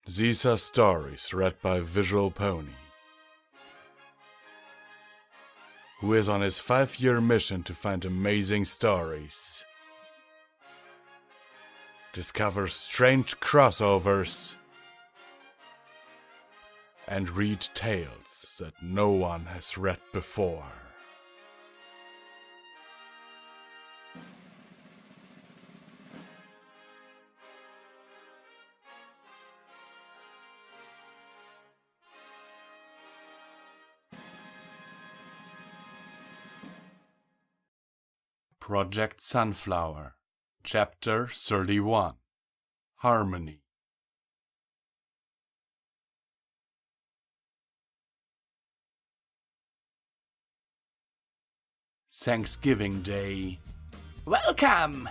These are stories read by Visual Pony, who is on his 5-year mission to find amazing stories, discover strange crossovers, and read tales that no one has read before. Project Sunflower, Chapter 31, Harmony. Thanksgiving Day. Welcome!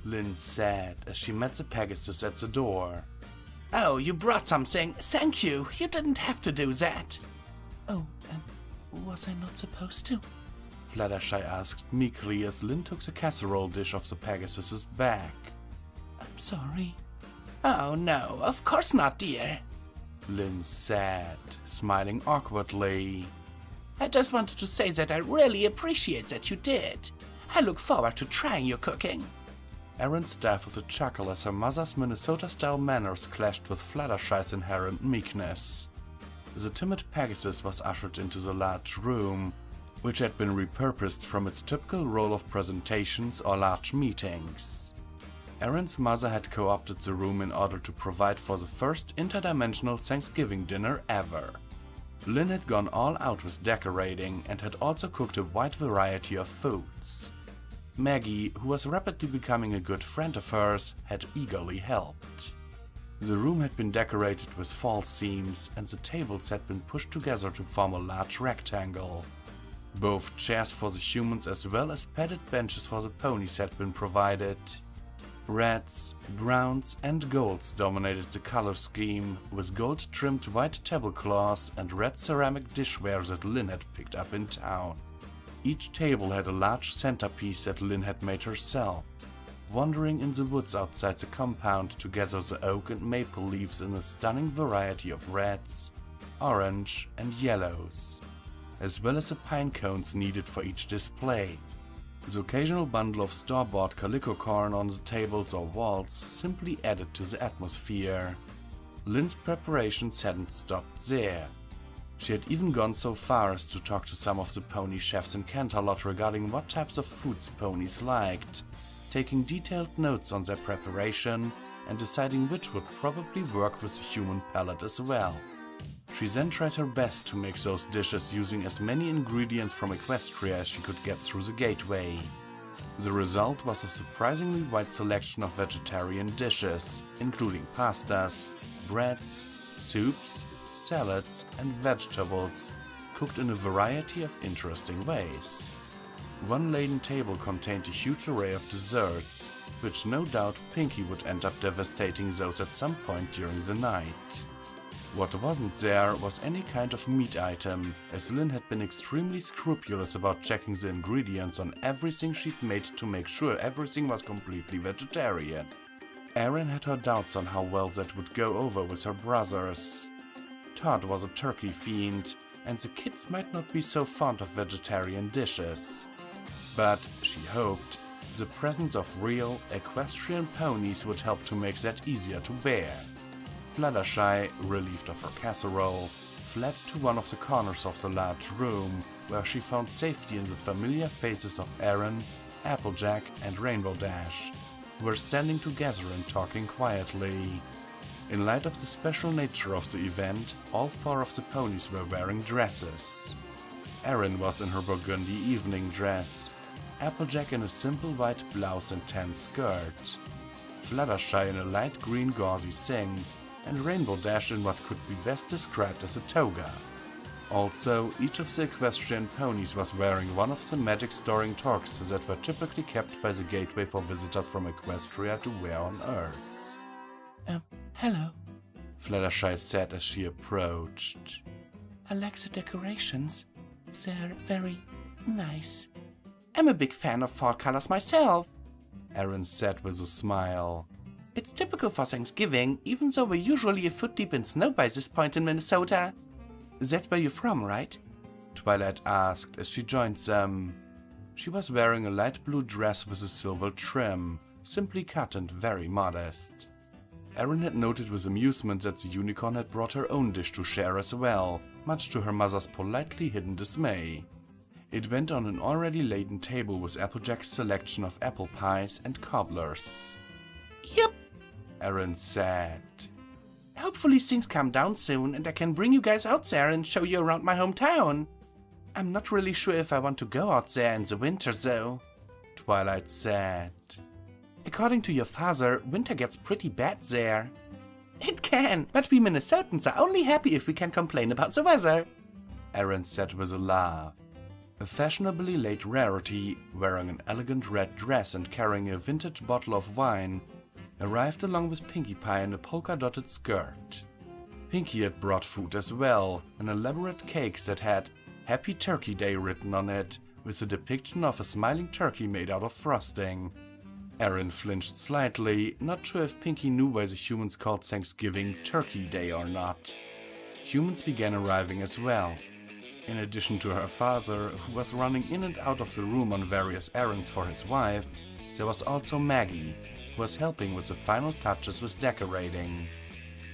Lynn said as she met the Pegasus at the door. Oh, you brought something. Thank you. You didn't have to do that. Oh, was I not supposed to? Fluttershy asked meekly as Lynn took the casserole dish off the Pegasus's back. I'm sorry. Oh no, of course not, dear. Lynn said, smiling awkwardly. I just wanted to say that I really appreciate that you did. I look forward to trying your cooking. Erin stifled a chuckle as her mother's Minnesota-style manners clashed with Fluttershy's inherent meekness. The timid Pegasus was ushered into the large room, which had been repurposed from its typical role of presentations or large meetings. Erin's mother had co-opted the room in order to provide for the first interdimensional Thanksgiving dinner ever. Lynn had gone all out with decorating and had also cooked a wide variety of foods. Maggie, who was rapidly becoming a good friend of hers, had eagerly helped. The room had been decorated with false themes and the tables had been pushed together to form a large rectangle. Both chairs for the humans as well as padded benches for the ponies had been provided. Reds, browns and golds dominated the color scheme, with gold-trimmed white tablecloths and red ceramic dishware that Lynn had picked up in town. Each table had a large centerpiece that Lynn had made herself, wandering in the woods outside the compound to gather the oak and maple leaves in a stunning variety of reds, orange and yellows, as well as the pine cones needed for each display. The occasional bundle of store-bought calico corn on the tables or walls simply added to the atmosphere. Lynn's preparations hadn't stopped there. She had even gone so far as to talk to some of the pony chefs in Canterlot regarding what types of foods ponies liked, taking detailed notes on their preparation and deciding which would probably work with the human palate as well. She then tried her best to make those dishes using as many ingredients from Equestria as she could get through the gateway. The result was a surprisingly wide selection of vegetarian dishes, including pastas, breads, soups, salads, and vegetables, cooked in a variety of interesting ways. One laden table contained a huge array of desserts, which no doubt Pinky would end up devastating those at some point during the night. What wasn't there was any kind of meat item, as Lynn had been extremely scrupulous about checking the ingredients on everything she'd made to make sure everything was completely vegetarian. Erin had her doubts on how well that would go over with her brothers. Todd was a turkey fiend, and the kids might not be so fond of vegetarian dishes. But, she hoped, the presence of real, equestrian ponies would help to make that easier to bear. Fluttershy, relieved of her casserole, fled to one of the corners of the large room, where she found safety in the familiar faces of Erin, Applejack, and Rainbow Dash, who were standing together and talking quietly. In light of the special nature of the event, all 4 of the ponies were wearing dresses. Erin was in her burgundy evening dress, Applejack in a simple white blouse and tan skirt, Fluttershy in a light green gauzy thing, and Rainbow Dash in what could be best described as a toga. Also, each of the equestrian ponies was wearing one of the magic-storing torques that were typically kept by the gateway for visitors from Equestria to wear on Earth. Hello, Fluttershy said as she approached. I like the decorations. They're very nice. I'm a big fan of fall colors myself, Erin said with a smile. It's typical for Thanksgiving, even though we're usually a foot deep in snow by this point in Minnesota. That's where you're from, right? Twilight asked as she joined them. She was wearing a light blue dress with a silver trim, simply cut and very modest. Erin had noted with amusement that the unicorn had brought her own dish to share as well, much to her mother's politely hidden dismay. It went on an already laden table with Applejack's selection of apple pies and cobblers. Yep, Erin said. Hopefully things calm down soon and I can bring you guys out there and show you around my hometown. I'm not really sure if I want to go out there in the winter though, Twilight said. According to your father, winter gets pretty bad there. It can, but we Minnesotans are only happy if we can complain about the weather, Erin said with a laugh. A fashionably late rarity, wearing an elegant red dress and carrying a vintage bottle of wine, arrived along with Pinkie Pie in a polka-dotted skirt. Pinkie had brought food as well, an elaborate cake that had Happy Turkey Day written on it, with a depiction of a smiling turkey made out of frosting. Erin flinched slightly, not sure if Pinkie knew why the humans called Thanksgiving Turkey Day or not. Humans began arriving as well. In addition to her father, who was running in and out of the room on various errands for his wife, there was also Maggie, who was helping with the final touches with decorating.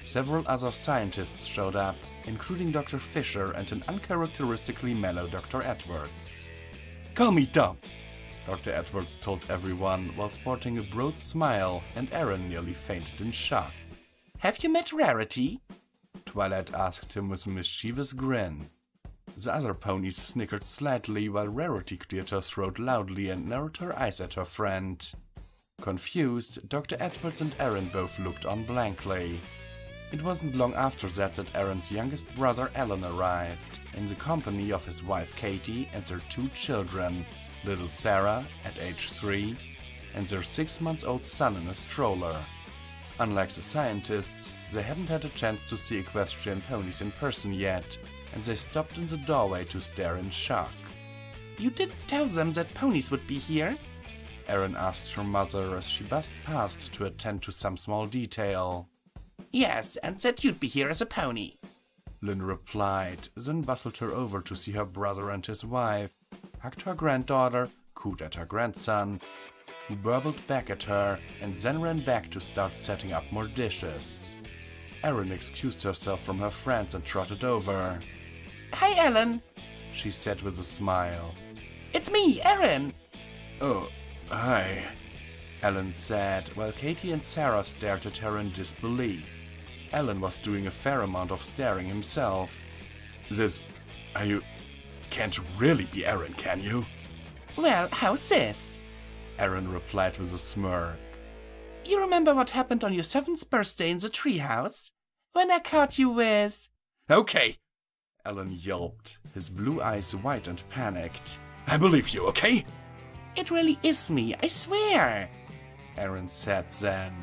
Several other scientists showed up, including Dr. Fisher and an uncharacteristically mellow Dr. Edwards. "Call me Tom," Dr. Edwards told everyone while sporting a broad smile, and Erin nearly fainted in shock. "Have you met Rarity?" Twilight asked him with a mischievous grin. The other ponies snickered slightly while Rarity cleared her throat loudly and narrowed her eyes at her friend. Confused, Dr. Edwards and Erin both looked on blankly. It wasn't long after that Erin's youngest brother Alan arrived, in the company of his wife Katie and their 2 children, little Sarah, at age 3, and their 6-month-old son in a stroller. Unlike the scientists, they hadn't had a chance to see equestrian ponies in person yet, and they stopped in the doorway to stare in shock. "You did tell them that ponies would be here?" Erin asked her mother as she buzzed past to attend to some small detail. "Yes, and that you'd be here as a pony," Lynn replied, then bustled her over to see her brother and his wife, hugged her granddaughter, cooed at her grandson, who burbled back at her, and then ran back to start setting up more dishes. Erin excused herself from her friends and trotted over. "Hi, Ellen," she said with a smile. "It's me, Erin." "Oh, hi," Ellen said, while Katie and Sarah stared at her in disbelief. Ellen was doing a fair amount of staring himself. You can't really be Erin, can you?" "Well, how's this?" Erin replied with a smirk. "You remember what happened on your 7th birthday in the treehouse? When I caught you with—" "Okay," Ellen yelped, his blue eyes wide and panicked. "I believe you, okay?" "It really is me, I swear," Erin said then.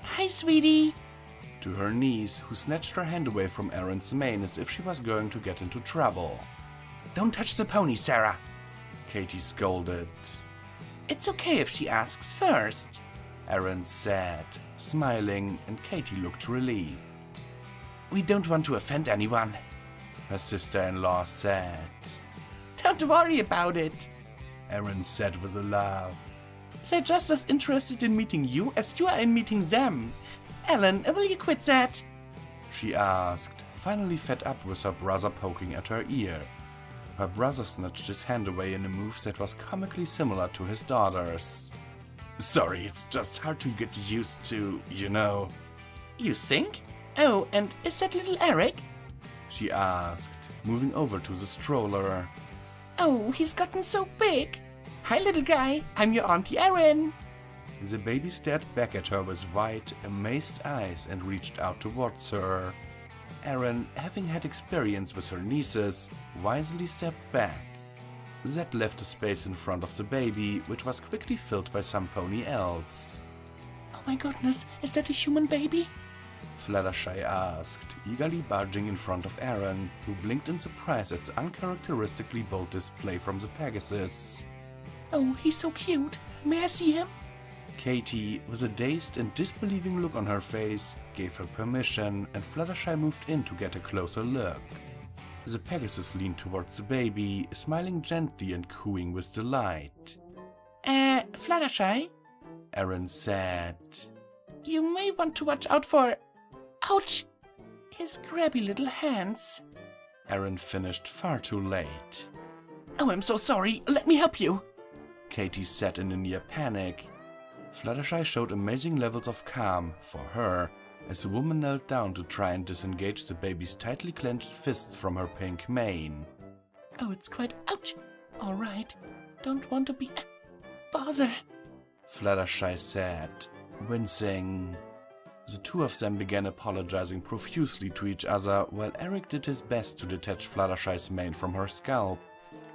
"Hi, sweetie," to her niece, who snatched her hand away from Erin's mane as if she was going to get into trouble. "Don't touch the pony, Sarah," Katie scolded. "It's okay if she asks first," Erin said, smiling, and Katie looked relieved. "We don't want to offend anyone," her sister-in-law said. "Don't worry about it," Erin said with a laugh. "They're just as interested in meeting you as you are in meeting them. Ellen, will you quit that?" she asked, finally fed up with her brother poking at her ear. Her brother snatched his hand away in a move that was comically similar to his daughter's. "Sorry, it's just hard to get used to, you know." "You think? Oh, and is that little Eric?" she asked, moving over to the stroller. "Oh, he's gotten so big. Hi, little guy, I'm your Auntie Erin." The baby stared back at her with wide, amazed eyes and reached out towards her. Erin, having had experience with her nieces, wisely stepped back. That left a space in front of the baby, which was quickly filled by some pony else. "Oh my goodness, is that a human baby?" Fluttershy asked, eagerly barging in front of Erin, who blinked in surprise at the uncharacteristically bold display from the Pegasus. "Oh, he's so cute. May I see him?" Katie, with a dazed and disbelieving look on her face, gave her permission, and Fluttershy moved in to get a closer look. The Pegasus leaned towards the baby, smiling gently and cooing with delight. Fluttershy? Erin said. You may want to watch out for... Ouch! His grabby little hands. Erin finished far too late. Oh, I'm so sorry. Let me help you. Katie said in a near panic. Fluttershy showed amazing levels of calm, for her, as the woman knelt down to try and disengage the baby's tightly clenched fists from her pink mane. Oh, it's quite... Ouch! All right. Don't want to be... Bother. Fluttershy said, wincing. The two of them began apologizing profusely to each other while Eric did his best to detach Fluttershy's mane from her scalp,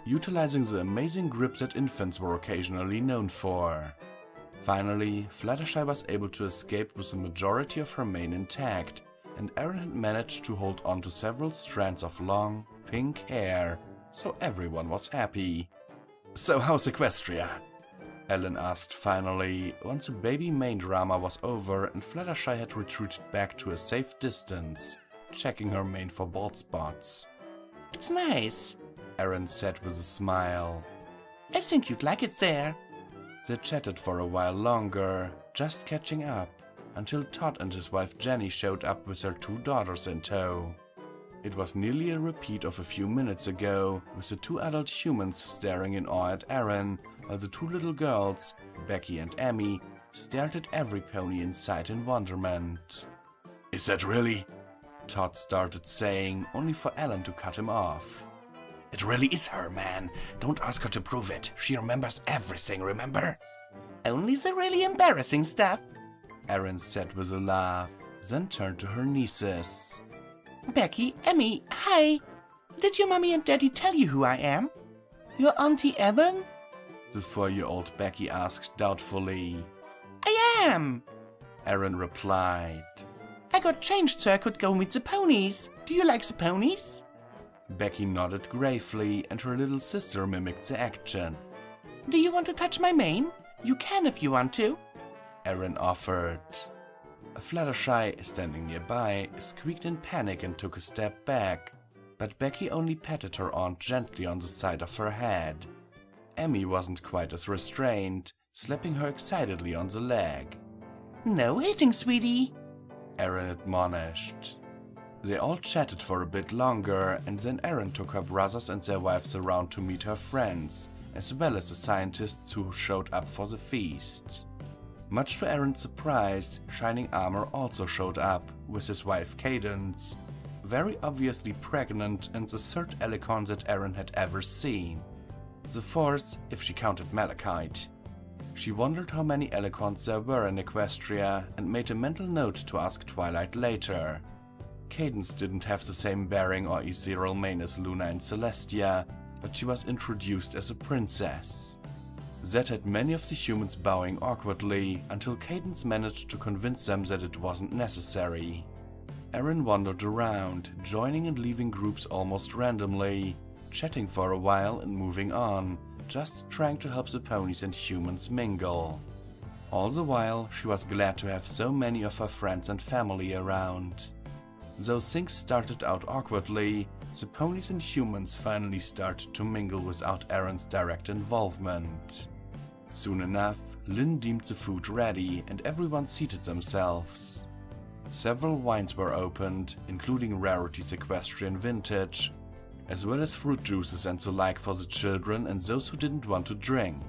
utilizing the amazing grip that infants were occasionally known for. Finally, Fluttershy was able to escape with the majority of her mane intact, and Erin had managed to hold on to several strands of long, pink hair, so everyone was happy. So how's Equestria? Ellen asked finally, once the baby mane drama was over and Fluttershy had retreated back to a safe distance, checking her mane for bald spots. It's nice, Erin said with a smile. I think you'd like it there. They chatted for a while longer, just catching up, until Todd and his wife Jenny showed up with their two daughters in tow. It was nearly a repeat of a few minutes ago, with the two adult humans staring in awe at Erin, while the two little girls, Becky and Emmy, stared at every pony in sight in wonderment. Is that really? Todd started saying, only for Ellen to cut him off. It really is her, man. Don't ask her to prove it. She remembers everything, remember? Only the really embarrassing stuff, Erin said with a laugh, then turned to her nieces. Becky, Emmy, hi. Did your mommy and daddy tell you who I am? Your Auntie Evan? The 4-year-old Becky asked doubtfully. I am, Erin replied. I got changed so I could go meet the ponies. Do you like the ponies? Becky nodded gravely, and her little sister mimicked the action. Do you want to touch my mane? You can if you want to, Erin offered. Fluttershy, standing nearby, squeaked in panic and took a step back, but Becky only patted her aunt gently on the side of her head. Emmy wasn't quite as restrained, slapping her excitedly on the leg. No hitting, sweetie, Erin admonished. They all chatted for a bit longer, and then Erin took her brothers and their wives around to meet her friends, as well as the scientists who showed up for the feast. Much to Erin's surprise, Shining Armor also showed up, with his wife Cadence, very obviously pregnant and the third Alicorn that Erin had ever seen. The fourth, if she counted Malachite. She wondered how many Alicorns there were in Equestria, and made a mental note to ask Twilight later. Cadence didn't have the same bearing or ethereal mane as Luna and Celestia, but she was introduced as a princess. That had many of the humans bowing awkwardly, until Cadence managed to convince them that it wasn't necessary. Erin wandered around, joining and leaving groups almost randomly, chatting for a while and moving on, just trying to help the ponies and humans mingle. All the while, she was glad to have so many of her friends and family around. Though things started out awkwardly, the ponies and humans finally started to mingle without Erin's direct involvement. Soon enough, Lynn deemed the food ready and everyone seated themselves. Several wines were opened, including rarities equestrian vintage, as well as fruit juices and the like for the children and those who didn't want to drink.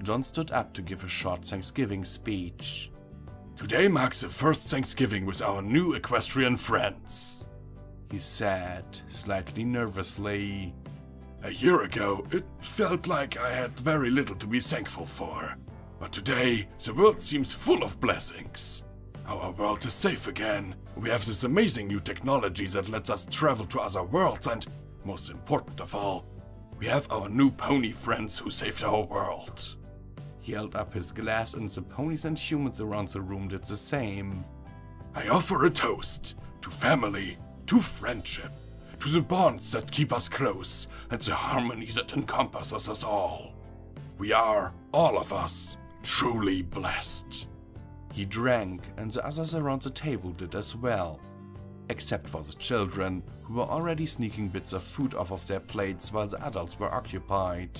John stood up to give a short Thanksgiving speech. Today marks the first Thanksgiving with our new equestrian friends, he said, slightly nervously. A year ago, it felt like I had very little to be thankful for. But today, the world seems full of blessings. Our world is safe again. We have this amazing new technology that lets us travel to other worlds and, most important of all, we have our new pony friends who saved our world. He held up his glass and the ponies and humans around the room did the same. I offer a toast to family, to friendship, to the bonds that keep us close and the harmony that encompasses us all. We are, all of us, truly blessed. He drank, and the others around the table did as well. Except for the children, who were already sneaking bits of food off of their plates while the adults were occupied.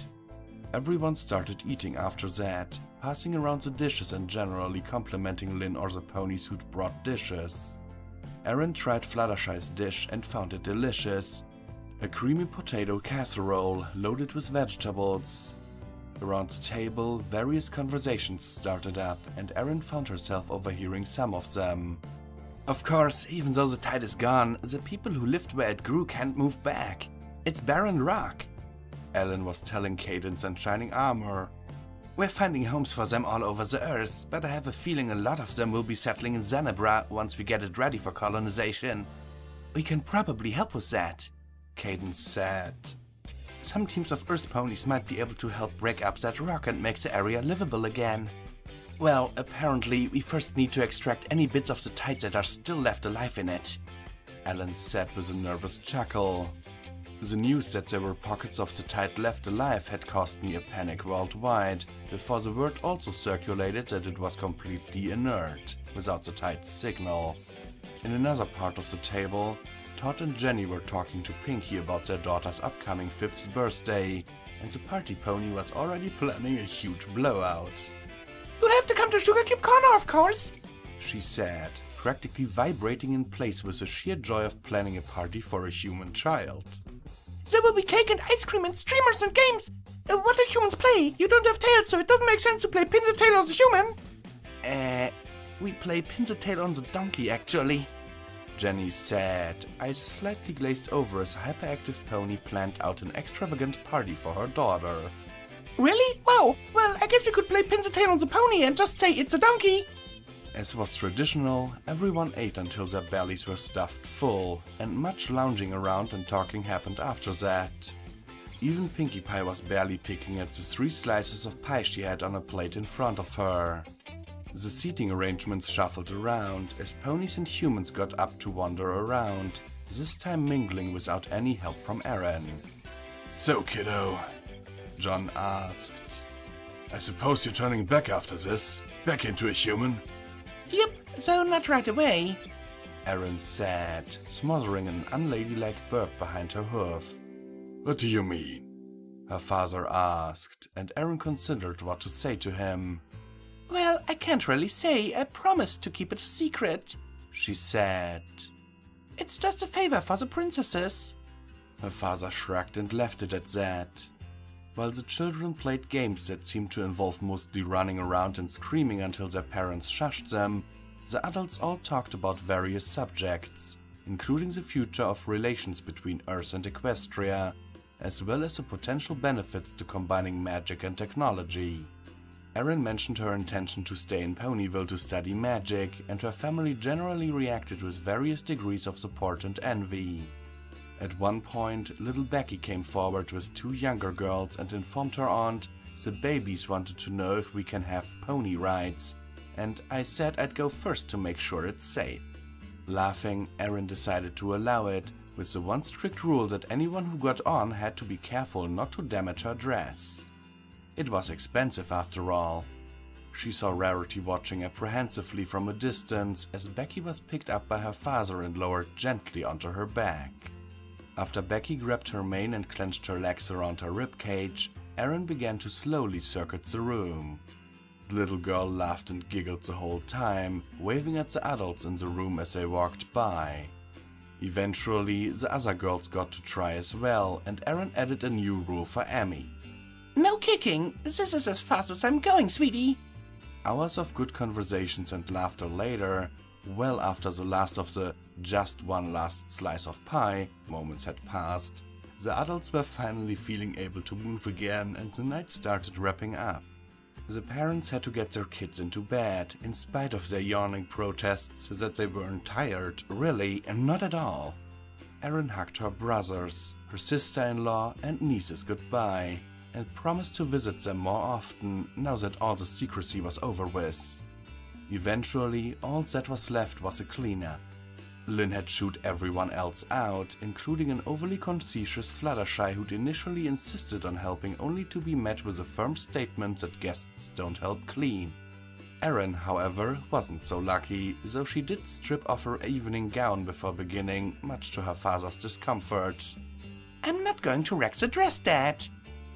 Everyone started eating after that, passing around the dishes and generally complimenting Lynn or the ponies who'd brought dishes. Erin tried Fluttershy's dish and found it delicious. A creamy potato casserole loaded with vegetables. Around the table, various conversations started up, and Erin found herself overhearing some of them. Of course, even though the tide is gone, the people who lived where it grew can't move back. It's barren rock, Ellen was telling Cadence and Shining Armor. We're finding homes for them all over the earth, but I have a feeling a lot of them will be settling in Zanabra once we get it ready for colonization. We can probably help with that, Cadence said. Some teams of Earth ponies might be able to help break up that rock and make the area livable again. Well, apparently we first need to extract any bits of the tide that are still left alive in it, Ellen said with a nervous chuckle. The news that there were pockets of the tide left alive had caused me a panic worldwide, before the word also circulated that it was completely inert, without the tide's signal. In another part of the table, Todd and Jenny were talking to Pinky about their daughter's upcoming 5th birthday, and the party pony was already planning a huge blowout. You'll have to come to Sugar Cube Corner, of course, she said, practically vibrating in place with the sheer joy of planning a party for a human child. There will be cake and ice cream and streamers and games. What do humans play? You don't have tails, so it doesn't make sense to play pin the tail on the human. We play pin the tail on the donkey, actually, Jenny said, eyes slightly glazed over as a hyperactive pony planned out an extravagant party for her daughter. Really? Wow! Well, I guess we could play pin the tail on the pony and just say it's a donkey. As was traditional, everyone ate until their bellies were stuffed full, and much lounging around and talking happened after that. Even Pinkie Pie was barely picking at the 3 slices of pie she had on a plate in front of her. The seating arrangements shuffled around as ponies and humans got up to wander around, this time mingling without any help from Erin. So, kiddo, John asked, I suppose you're turning back after this? Back into a human? Yep, so not right away, Erin said, smothering an unladylike burp behind her hoof. What do you mean? Her father asked, and Erin considered what to say to him. Well, I can't really say. I promised to keep it a secret, she said. It's just a favor for the princesses. Her father shrugged and left it at that. While the children played games that seemed to involve mostly running around and screaming until their parents shushed them, the adults all talked about various subjects, including the future of relations between Earth and Equestria, as well as the potential benefits to combining magic and technology. Erin mentioned her intention to stay in Ponyville to study magic, and her family generally reacted with various degrees of support and envy. At one point, little Becky came forward with 2 younger girls and informed her aunt the babies wanted to know if we can have pony rides, and I said I'd go first to make sure it's safe. Laughing, Erin decided to allow it, with the one strict rule that anyone who got on had to be careful not to damage her dress. It was expensive after all. She saw Rarity watching apprehensively from a distance as Becky was picked up by her father and lowered gently onto her back. After Becky grabbed her mane and clenched her legs around her ribcage, Erin began to slowly circuit the room. The little girl laughed and giggled the whole time, waving at the adults in the room as they walked by. Eventually, the other girls got to try as well, and Erin added a new rule for Emmy. No kicking. This is as fast as I'm going, sweetie. Hours of good conversations and laughter later, well after the last of the just one last slice of pie moments had passed, the adults were finally feeling able to move again and the night started wrapping up. The parents had to get their kids into bed, in spite of their yawning protests that they weren't tired, really, and not at all. Erin hugged her brothers, her sister-in-law and nieces goodbye, and promised to visit them more often now that all the secrecy was over with. Eventually, all that was left was a cleanup. Lynn had shooed everyone else out, including an overly conceited Fluttershy who'd initially insisted on helping only to be met with a firm statement that guests don't help clean. Erin, however, wasn't so lucky, though she did strip off her evening gown before beginning, much to her father's discomfort. "I'm not going to wreck the dress, Dad,"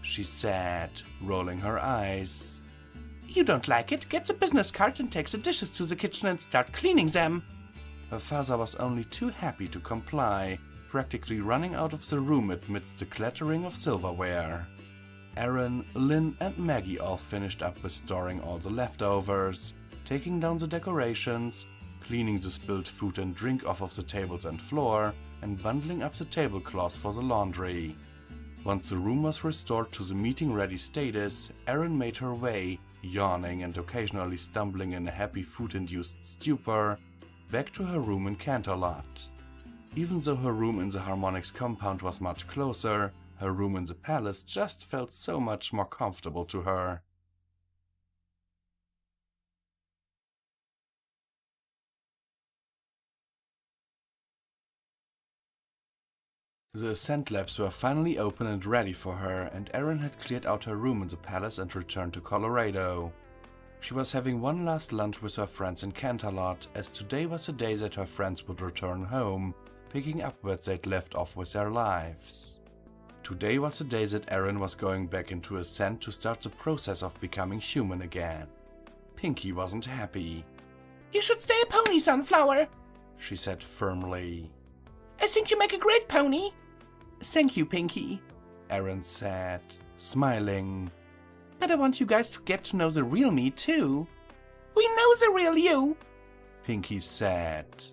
she said, rolling her eyes. "You don't like it? Get the business cart and take the dishes to the kitchen and start cleaning them." Her father was only too happy to comply, practically running out of the room amidst the clattering of silverware. Erin, Lynn and Maggie all finished up with storing all the leftovers, taking down the decorations, cleaning the spilled food and drink off of the tables and floor, and bundling up the tablecloths for the laundry. Once the room was restored to the meeting-ready status, Erin made her way, yawning and occasionally stumbling in a happy food-induced stupor, back to her room in Canterlot. Even though her room in the Harmonics compound was much closer, her room in the palace just felt so much more comfortable to her. The ascent labs were finally open and ready for her, and Erin had cleared out her room in the palace and returned to Colorado. She was having one last lunch with her friends in Canterlot, as today was the day that her friends would return home, picking up where they'd left off with their lives. Today was the day that Erin was going back into Ascent to start the process of becoming human again. Pinkie wasn't happy. "You should stay a pony, Sunflower," she said firmly. "I think you make a great pony." "Thank you, Pinkie," Erin said, smiling. "But I want you guys to get to know the real me, too." "We know the real you," Pinkie said.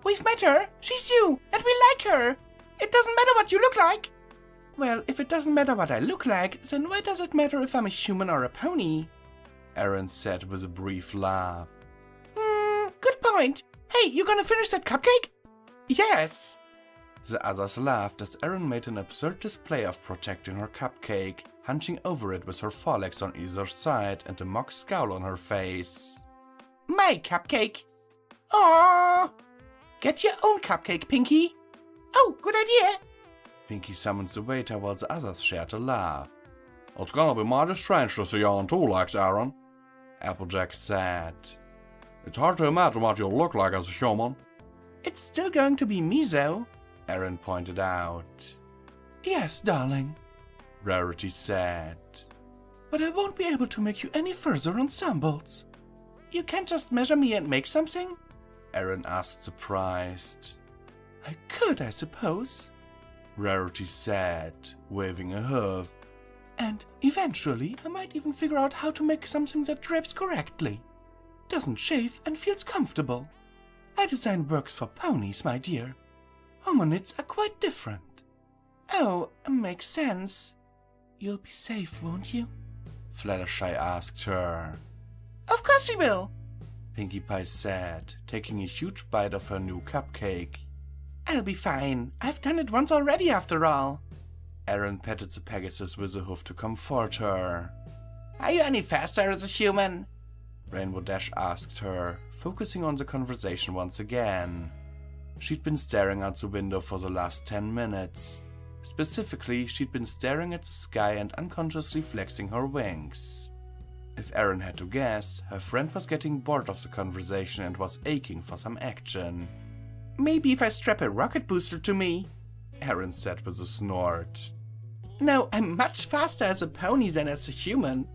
"We've met her. She's you, and we like her. It doesn't matter what you look like." "Well, if it doesn't matter what I look like, then why does it matter if I'm a human or a pony?" Erin said with a brief laugh. Good point. Hey, you gonna finish that cupcake?" "Yes." The others laughed as Erin made an absurd display of protecting her cupcake, hunching over it with her forelegs on either side and a mock scowl on her face. "My cupcake." "Aww." "Get your own cupcake, Pinkie." "Oh, good idea." Pinkie summoned the waiter while the others shared a laugh. "It's gonna be mighty strange to see you on two legs, Erin," Applejack said. "It's hard to imagine what you'll look like as a human." "It's still going to be me, though," Erin pointed out. "Yes, darling," Rarity said. "but I won't be able to make you any further ensembles." "You can't just measure me and make something?" Erin asked, surprised. "I could, I suppose," Rarity said, waving a hoof. "And eventually I might even figure out how to make something that drapes correctly, doesn't chafe and feels comfortable. I design works for ponies, my dear. Hominids are quite different." "Oh, makes sense. You'll be safe, won't you?" Fluttershy asked her. "Of course she will," Pinkie Pie said, taking a huge bite of her new cupcake. "I'll be fine. I've done it once already, after all." Erin patted the Pegasus with a hoof to comfort her. "Are you any faster as a human?" Rainbow Dash asked her, focusing on the conversation once again. She'd been staring out the window for the last 10 minutes. Specifically, she'd been staring at the sky and unconsciously flexing her wings. If Erin had to guess, her friend was getting bored of the conversation and was aching for some action. "Maybe if I strap a rocket booster to me," Erin said with a snort. "No, I'm much faster as a pony than as a human."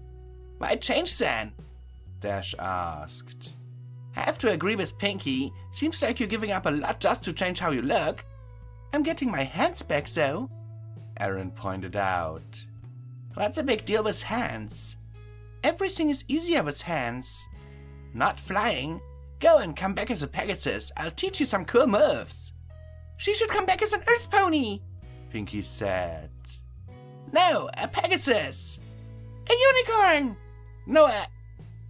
"Why change then?" Dash asked. "I have to agree with Pinkie. Seems like you're giving up a lot just to change how you look." "I'm getting my hands back, though," Erin pointed out. "What's the big deal with hands?" "Everything is easier with hands." "Not flying. Go and come back as a Pegasus. I'll teach you some cool moves." "She should come back as an Earth pony," Pinkie said. "No, a Pegasus." "A unicorn." "No,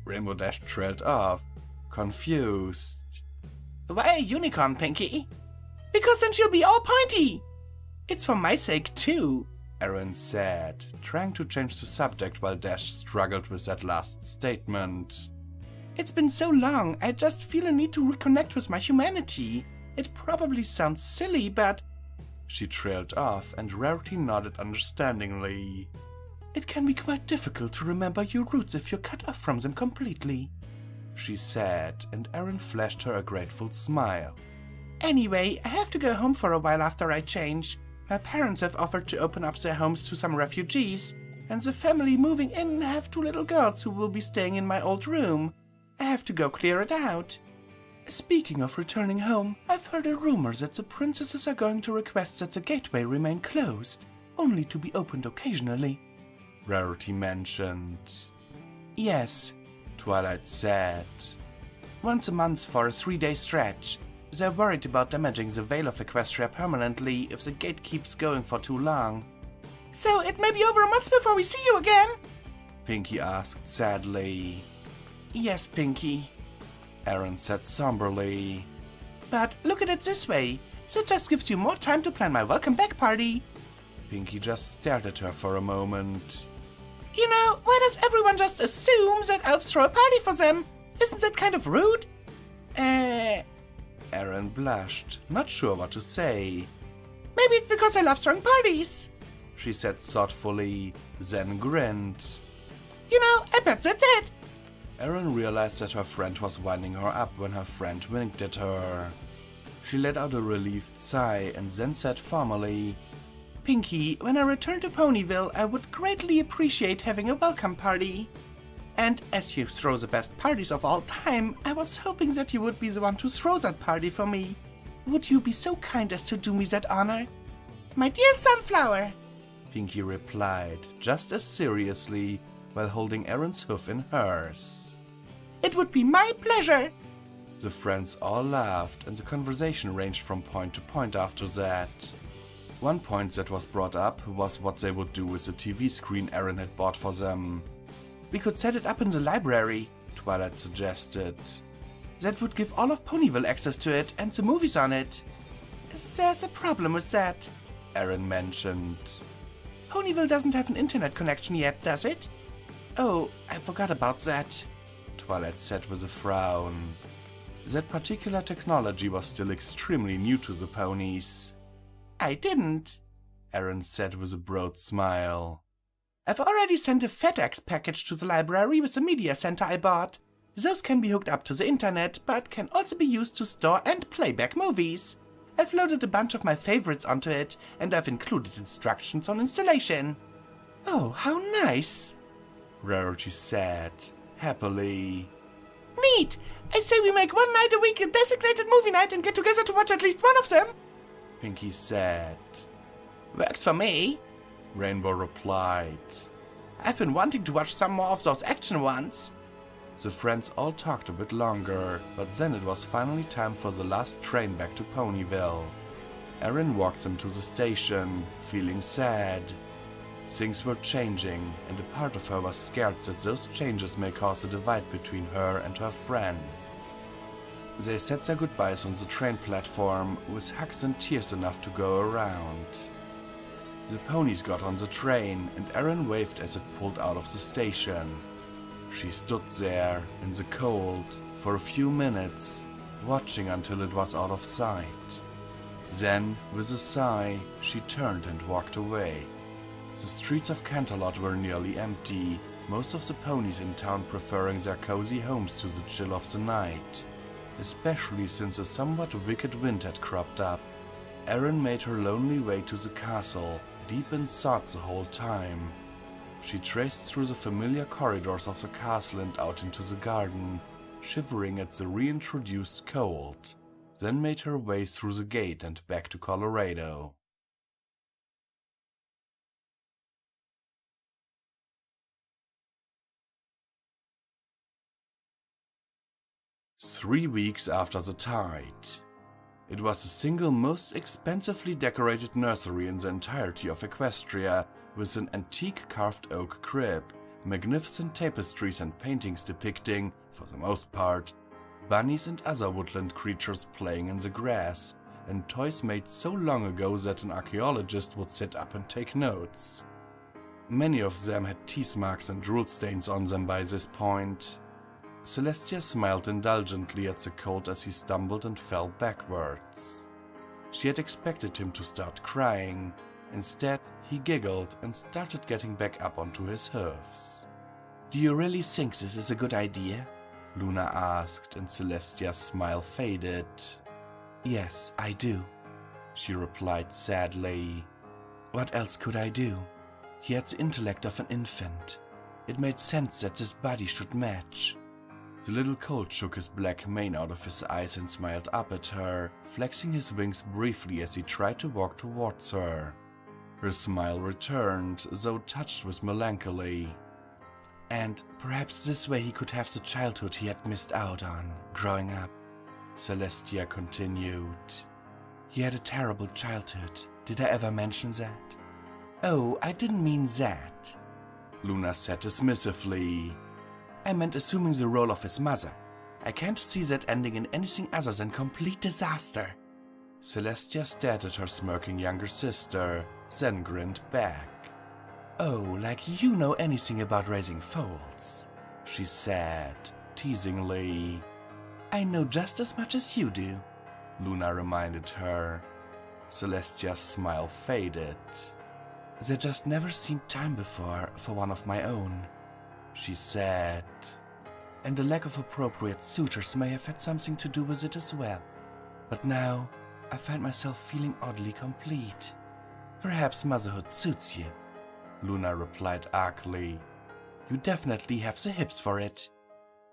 Rainbow Dash trailed off, confused. "Why a unicorn, Pinkie?" "Because then she'll be all pointy." "It's for my sake, too," Erin said, trying to change the subject while Dash struggled with that last statement. "It's been so long, I just feel a need to reconnect with my humanity. It probably sounds silly, but... She trailed off, and Rarity nodded understandingly. It can be quite difficult to remember your roots if you're cut off from them completely, she said, and Erin flashed her a grateful smile. Anyway, I have to go home for a while after I change. My parents have offered to open up their homes to some refugees, and the family moving in have 2 little girls who will be staying in my old room. I have to go clear it out. Speaking of returning home, I've heard a rumor that the princesses are going to request that the gateway remain closed, only to be opened occasionally, Rarity mentioned. Yes, Twilight said. Once a month for a 3-day stretch. They're worried about damaging the Veil of Equestria permanently if the gate keeps going for too long. So it may be over a month before we see you again? Pinkie asked sadly. Yes, Pinkie, Erin said somberly. But look at it this way. That just gives you more time to plan my welcome back party. Pinkie just stared at her for a moment. You know, why does everyone just assume that elves throw a party for them? Isn't that kind of rude? Erin blushed, not sure what to say. Maybe it's because I love throwing parties, she said thoughtfully, then grinned. You know, I bet that's it. Erin realized that her friend was winding her up when her friend winked at her. She let out a relieved sigh and then said formally, Pinkie, when I return to Ponyville, I would greatly appreciate having a welcome party. And as you throw the best parties of all time, I was hoping that you would be the one to throw that party for me. Would you be so kind as to do me that honor? My dear Sunflower, Pinkie replied, just as seriously, while holding Erin's hoof in hers. It would be my pleasure. The friends all laughed, and the conversation ranged from point to point after that. One point that was brought up was what they would do with the TV screen Erin had bought for them. We could set it up in the library, Twilight suggested. That would give all of Ponyville access to it and the movies on it. There's a problem with that, Erin mentioned. Ponyville doesn't have an internet connection yet, does it? Oh, I forgot about that, Twilight said with a frown. That particular technology was still extremely new to the ponies. I didn't, Erin said with a broad smile. I've already sent a FedEx package to the library with the media center I bought. Those can be hooked up to the internet, but can also be used to store and play back movies. I've loaded a bunch of my favorites onto it, and I've included instructions on installation. Oh, how nice, Rarity said, happily. Neat! I say we make one night a week a designated movie night and get together to watch at least one of them, Pinkie said. Works for me, Rainbow replied. I've been wanting to watch some more of those action ones. The friends all talked a bit longer, but then it was finally time for the last train back to Ponyville. Erin walked them to the station, feeling sad. Things were changing, and a part of her was scared that those changes may cause a divide between her and her friends. They said their goodbyes on the train platform, with hugs and tears enough to go around. The ponies got on the train, and Erin waved as it pulled out of the station. She stood there, in the cold, for a few minutes, watching until it was out of sight. Then, with a sigh, she turned and walked away. The streets of Canterlot were nearly empty, most of the ponies in town preferring their cozy homes to the chill of the night. Especially since a somewhat wicked wind had cropped up. Erin made her lonely way to the castle, deep in thought the whole time. She traced through the familiar corridors of the castle and out into the garden, shivering at the reintroduced cold, then made her way through the gate and back to Colorado. "3 weeks after the tide. It was the single most expensively decorated nursery in the entirety of Equestria, with an antique carved oak crib, magnificent tapestries and paintings depicting, for the most part, bunnies and other woodland creatures playing in the grass, and toys made so long ago that an archaeologist would sit up and take notes. Many of them had teeth marks and drool stains on them by this point. Celestia smiled indulgently at the colt as he stumbled and fell backwards. She had expected him to start crying. Instead, he giggled and started getting back up onto his hooves. Do you really think this is a good idea? Luna asked, and Celestia's smile faded. Yes, I do, she replied sadly. What else could I do? He had the intellect of an infant. It made sense that this body should match. The little colt shook his black mane out of his eyes and smiled up at her, flexing his wings briefly as he tried to walk towards her. Her smile returned, though touched with melancholy. And perhaps this way he could have the childhood he had missed out on, growing up, Celestia continued. He had a terrible childhood. Did I ever mention that? Oh, I didn't mean that, Luna said dismissively. I meant assuming the role of his mother. I can't see that ending in anything other than complete disaster. Celestia stared at her smirking younger sister, then grinned back. Oh, like you know anything about raising foals, she said, teasingly. I know just as much as you do, Luna reminded her. Celestia's smile faded. There just never seemed time before for one of my own, she said. And the lack of appropriate suitors may have had something to do with it as well. But now, I find myself feeling oddly complete. Perhaps motherhood suits you, Luna replied archly. You definitely have the hips for it.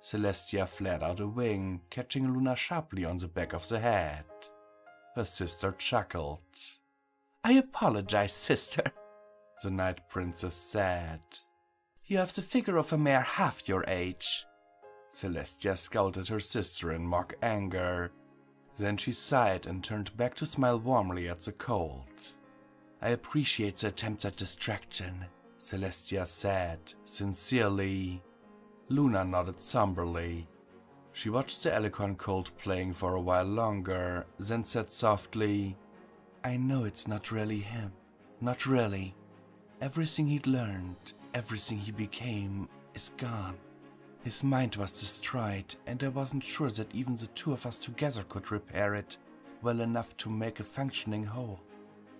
Celestia flared out a wing, catching Luna sharply on the back of the head. Her sister chuckled. I apologize, sister, the Night Princess said. You have the figure of a mare half your age. Celestia scowled at her sister in mock anger. Then she sighed and turned back to smile warmly at the colt. I appreciate the attempt at distraction, Celestia said, sincerely. Luna nodded somberly. She watched the Alicorn colt playing for a while longer, then said softly, I know it's not really him. Not really. Everything he'd learned, everything he became, is gone. His mind was destroyed, and I wasn't sure that even the two of us together could repair it well enough to make a functioning whole.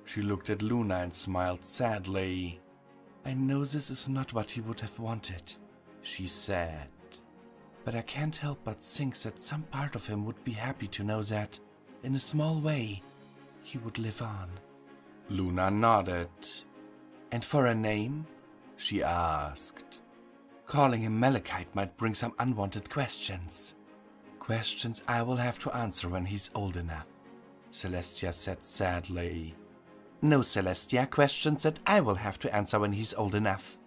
She looked at Luna and smiled sadly. I know this is not what he would have wanted, she said. But I can't help but think that some part of him would be happy to know that, in a small way, he would live on. Luna nodded. And for a name? She asked. Calling him Malachite might bring some unwanted questions. Questions I will have to answer when he's old enough, Celestia said sadly. No, Celestia, questions that I will have to answer when he's old enough.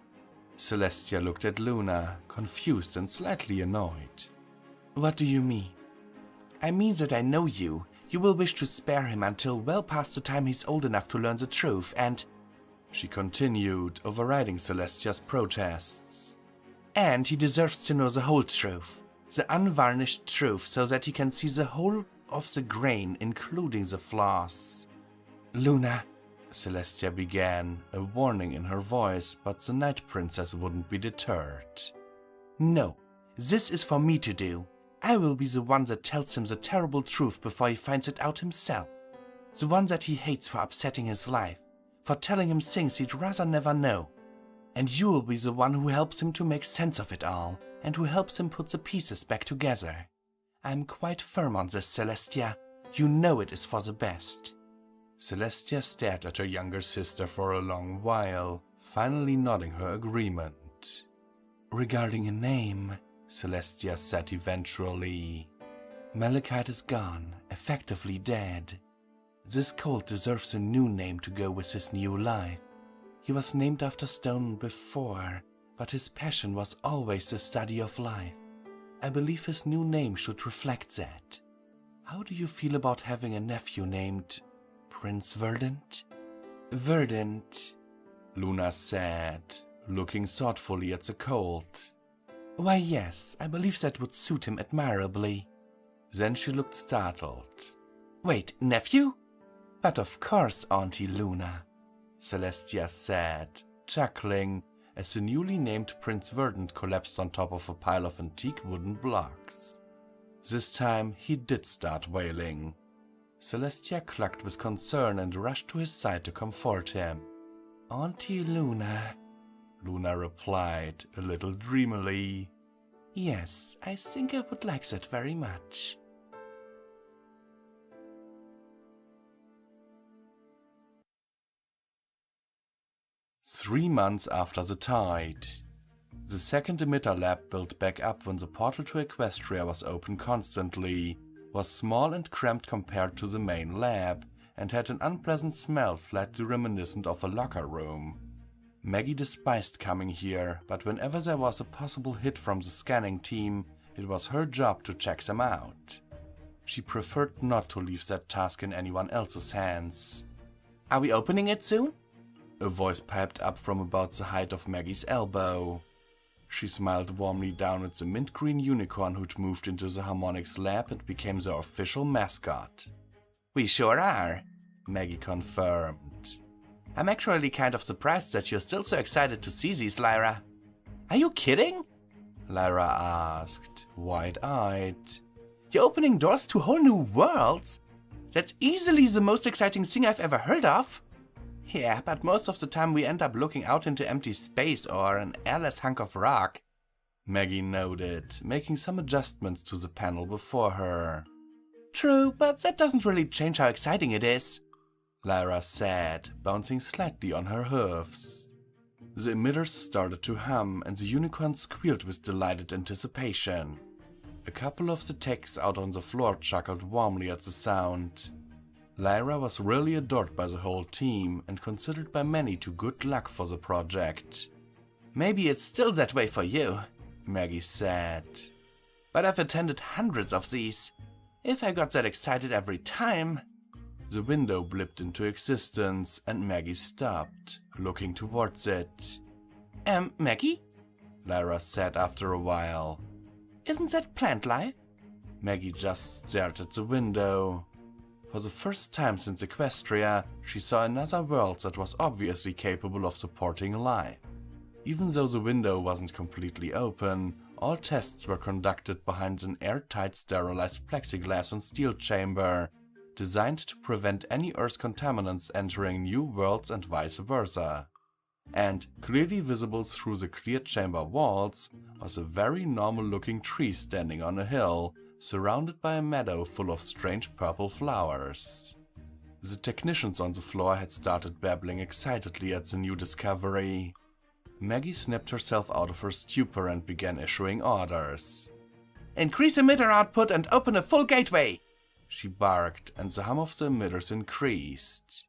Celestia looked at Luna, confused and slightly annoyed. What do you mean? I mean that I know you. You will wish to spare him until well past the time he's old enough to learn the truth, and... She continued, overriding Celestia's protests. And he deserves to know the whole truth. The unvarnished truth, so that he can see the whole of the grain, including the flaws. Luna, Celestia began, a warning in her voice, but the Night Princess wouldn't be deterred. No, this is for me to do. I will be the one that tells him the terrible truth before he finds it out himself. The one that he hates for upsetting his life, for telling him things he'd rather never know. And you will be the one who helps him to make sense of it all, and who helps him put the pieces back together. I'm quite firm on this, Celestia. You know it is for the best. Celestia stared at her younger sister for a long while, finally nodding her agreement. Regarding a name, Celestia said eventually, Malachite is gone, effectively dead. This colt deserves a new name to go with his new life. He was named after stone before, but his passion was always the study of life. I believe his new name should reflect that. How do you feel about having a nephew named Prince Verdant? Verdant, Luna said, looking thoughtfully at the colt. Why yes, I believe that would suit him admirably. Then she looked startled. Wait, nephew? But of course, Auntie Luna, Celestia said, chuckling, as the newly named Prince Verdant collapsed on top of a pile of antique wooden blocks. This time he did start wailing. Celestia clucked with concern and rushed to his side to comfort him. "Auntie Luna," Luna replied, a little dreamily. "Yes, I think I would like that very much." Three months after the tide. The second emitter lab built back up when the portal to Equestria was open constantly, was small and cramped compared to the main lab, and had an unpleasant smell slightly reminiscent of a locker room. Maggie despised coming here, but whenever there was a possible hit from the scanning team, it was her job to check them out. She preferred not to leave that task in anyone else's hands. "Are we opening it soon?" A voice piped up from about the height of Maggie's elbow. She smiled warmly down at the mint green unicorn who'd moved into the harmonics lab and became the official mascot. "We sure are," Maggie confirmed. "I'm actually kind of surprised that you're still so excited to see these, Lyra." "Are you kidding?" Lyra asked, wide-eyed. "You're opening doors to whole new worlds? That's easily the most exciting thing I've ever heard of." "Yeah, but most of the time we end up looking out into empty space or an airless hunk of rock," Maggie noted, making some adjustments to the panel before her. "True, but that doesn't really change how exciting it is," Lyra said, bouncing slightly on her hooves. The emitters started to hum and the unicorn squealed with delighted anticipation. A couple of the techs out on the floor chuckled warmly at the sound. Lyra was really adored by the whole team and considered by many to good luck for the project. "Maybe it's still that way for you," Maggie said. "But I've attended hundreds of these. If I got that excited every time..." The window blipped into existence and Maggie stopped, looking towards it. Maggie?" Lyra said after a while. "Isn't that plant life?" Maggie just stared at the window. For the first time since Equestria, she saw another world that was obviously capable of supporting life. Even though the window wasn't completely open, all tests were conducted behind an airtight sterilized plexiglass and steel chamber, designed to prevent any Earth contaminants entering new worlds and vice versa. And clearly visible through the clear chamber walls was a very normal-looking tree standing on a hill, surrounded by a meadow full of strange purple flowers. The technicians on the floor had started babbling excitedly at the new discovery. Maggie snapped herself out of her stupor and began issuing orders. "Increase emitter output and open a full gateway!" she barked, and the hum of the emitters increased.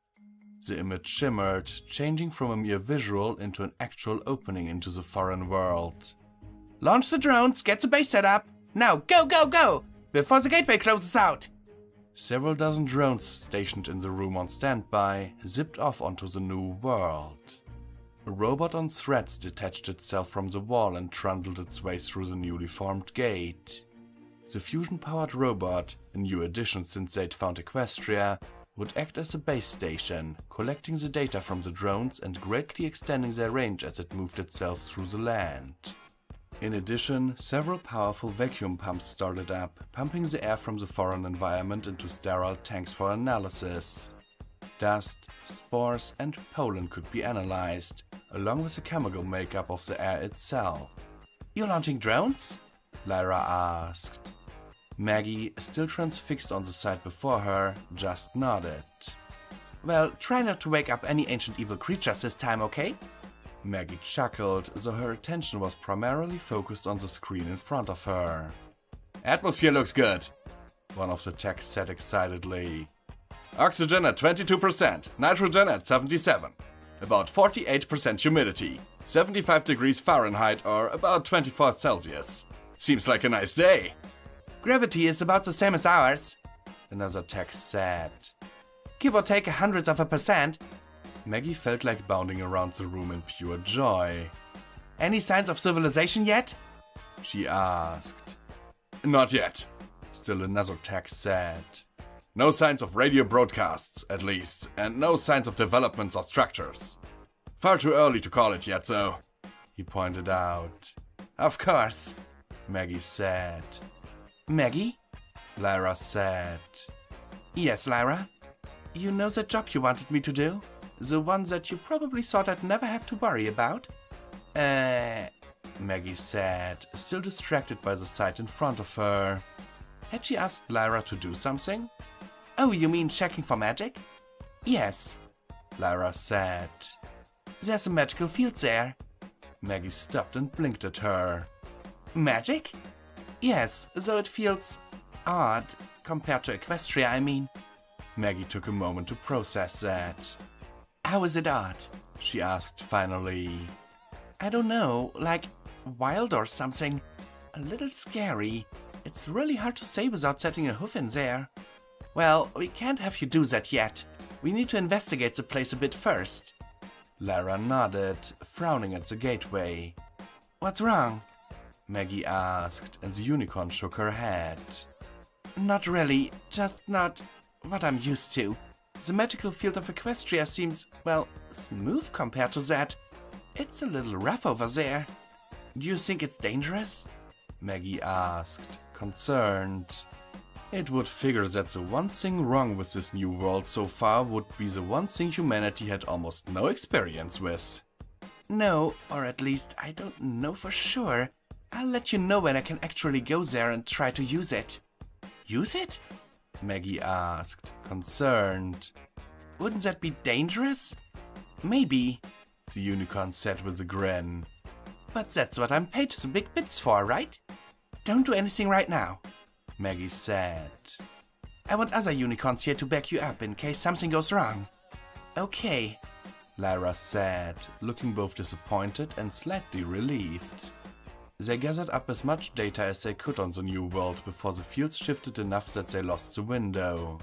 The image shimmered, changing from a mere visual into an actual opening into the foreign world. "Launch the drones, get the base set up! Now, go, go, go! Before the gateway closes out!" Several dozen drones stationed in the room on standby zipped off onto the new world. A robot on threads detached itself from the wall and trundled its way through the newly formed gate. The fusion-powered robot, a new addition since they'd found Equestria, would act as a base station, collecting the data from the drones and greatly extending their range as it moved itself through the land. In addition, several powerful vacuum pumps started up, pumping the air from the foreign environment into sterile tanks for analysis. Dust, spores, and pollen could be analyzed, along with the chemical makeup of the air itself. "You're launching drones?" Lyra asked. Maggie, still transfixed on the side before her, just nodded. "Well, try not to wake up any ancient evil creatures this time, okay?" Maggie chuckled, though her attention was primarily focused on the screen in front of her. "Atmosphere looks good," one of the techs said excitedly. "Oxygen at 22%, nitrogen at 77%, about 48% humidity, 75 degrees Fahrenheit or about 24 Celsius. Seems like a nice day." "Gravity is about the same as ours," another tech said. "Give or take 100%. Maggie felt like bounding around the room in pure joy. "Any signs of civilization yet?" she asked. "Not yet," still another tech said. "No signs of radio broadcasts, at least, and no signs of developments or structures. Far too early to call it yet, though." he pointed out. Of course, Maggie said. Maggie? Lyra said. Yes, Lyra? You know that job you wanted me to do? The one that you probably thought I'd never have to worry about? Maggie said, still distracted by the sight in front of her. Had she asked Lyra to do something? Oh, you mean checking for magic? Yes, Lyra said. There's a magical field there. Maggie stopped and blinked at her. Magic? Yes, though it feels odd compared to Equestria, I mean. Maggie took a moment to process that. How is it odd? She asked finally. I don't know, like wild or something. A little scary. It's really hard to say without setting a hoof in there. Well, we can't have you do that yet. We need to investigate the place a bit first. Lyra nodded, frowning at the gateway. What's wrong? Maggie asked, and the unicorn shook her head. Not really, just not what I'm used to. The magical field of Equestria seems, well, smooth compared to that. It's a little rough over there. Do you think it's dangerous? Maggie asked, concerned. It would figure that the one thing wrong with this new world so far would be the one thing humanity had almost no experience with. No, or at least I don't know for sure. I'll let you know when I can actually go there and try to use it. Use it? Maggie asked, concerned. Wouldn't that be dangerous? Maybe, the unicorn said with a grin. But that's what I'm paid the big bits for, right? Don't do anything right now, Maggie said. I want other unicorns here to back you up in case something goes wrong. Okay, Lyra said, looking both disappointed and slightly relieved. They gathered up as much data as they could on the new world before the fields shifted enough that they lost the window.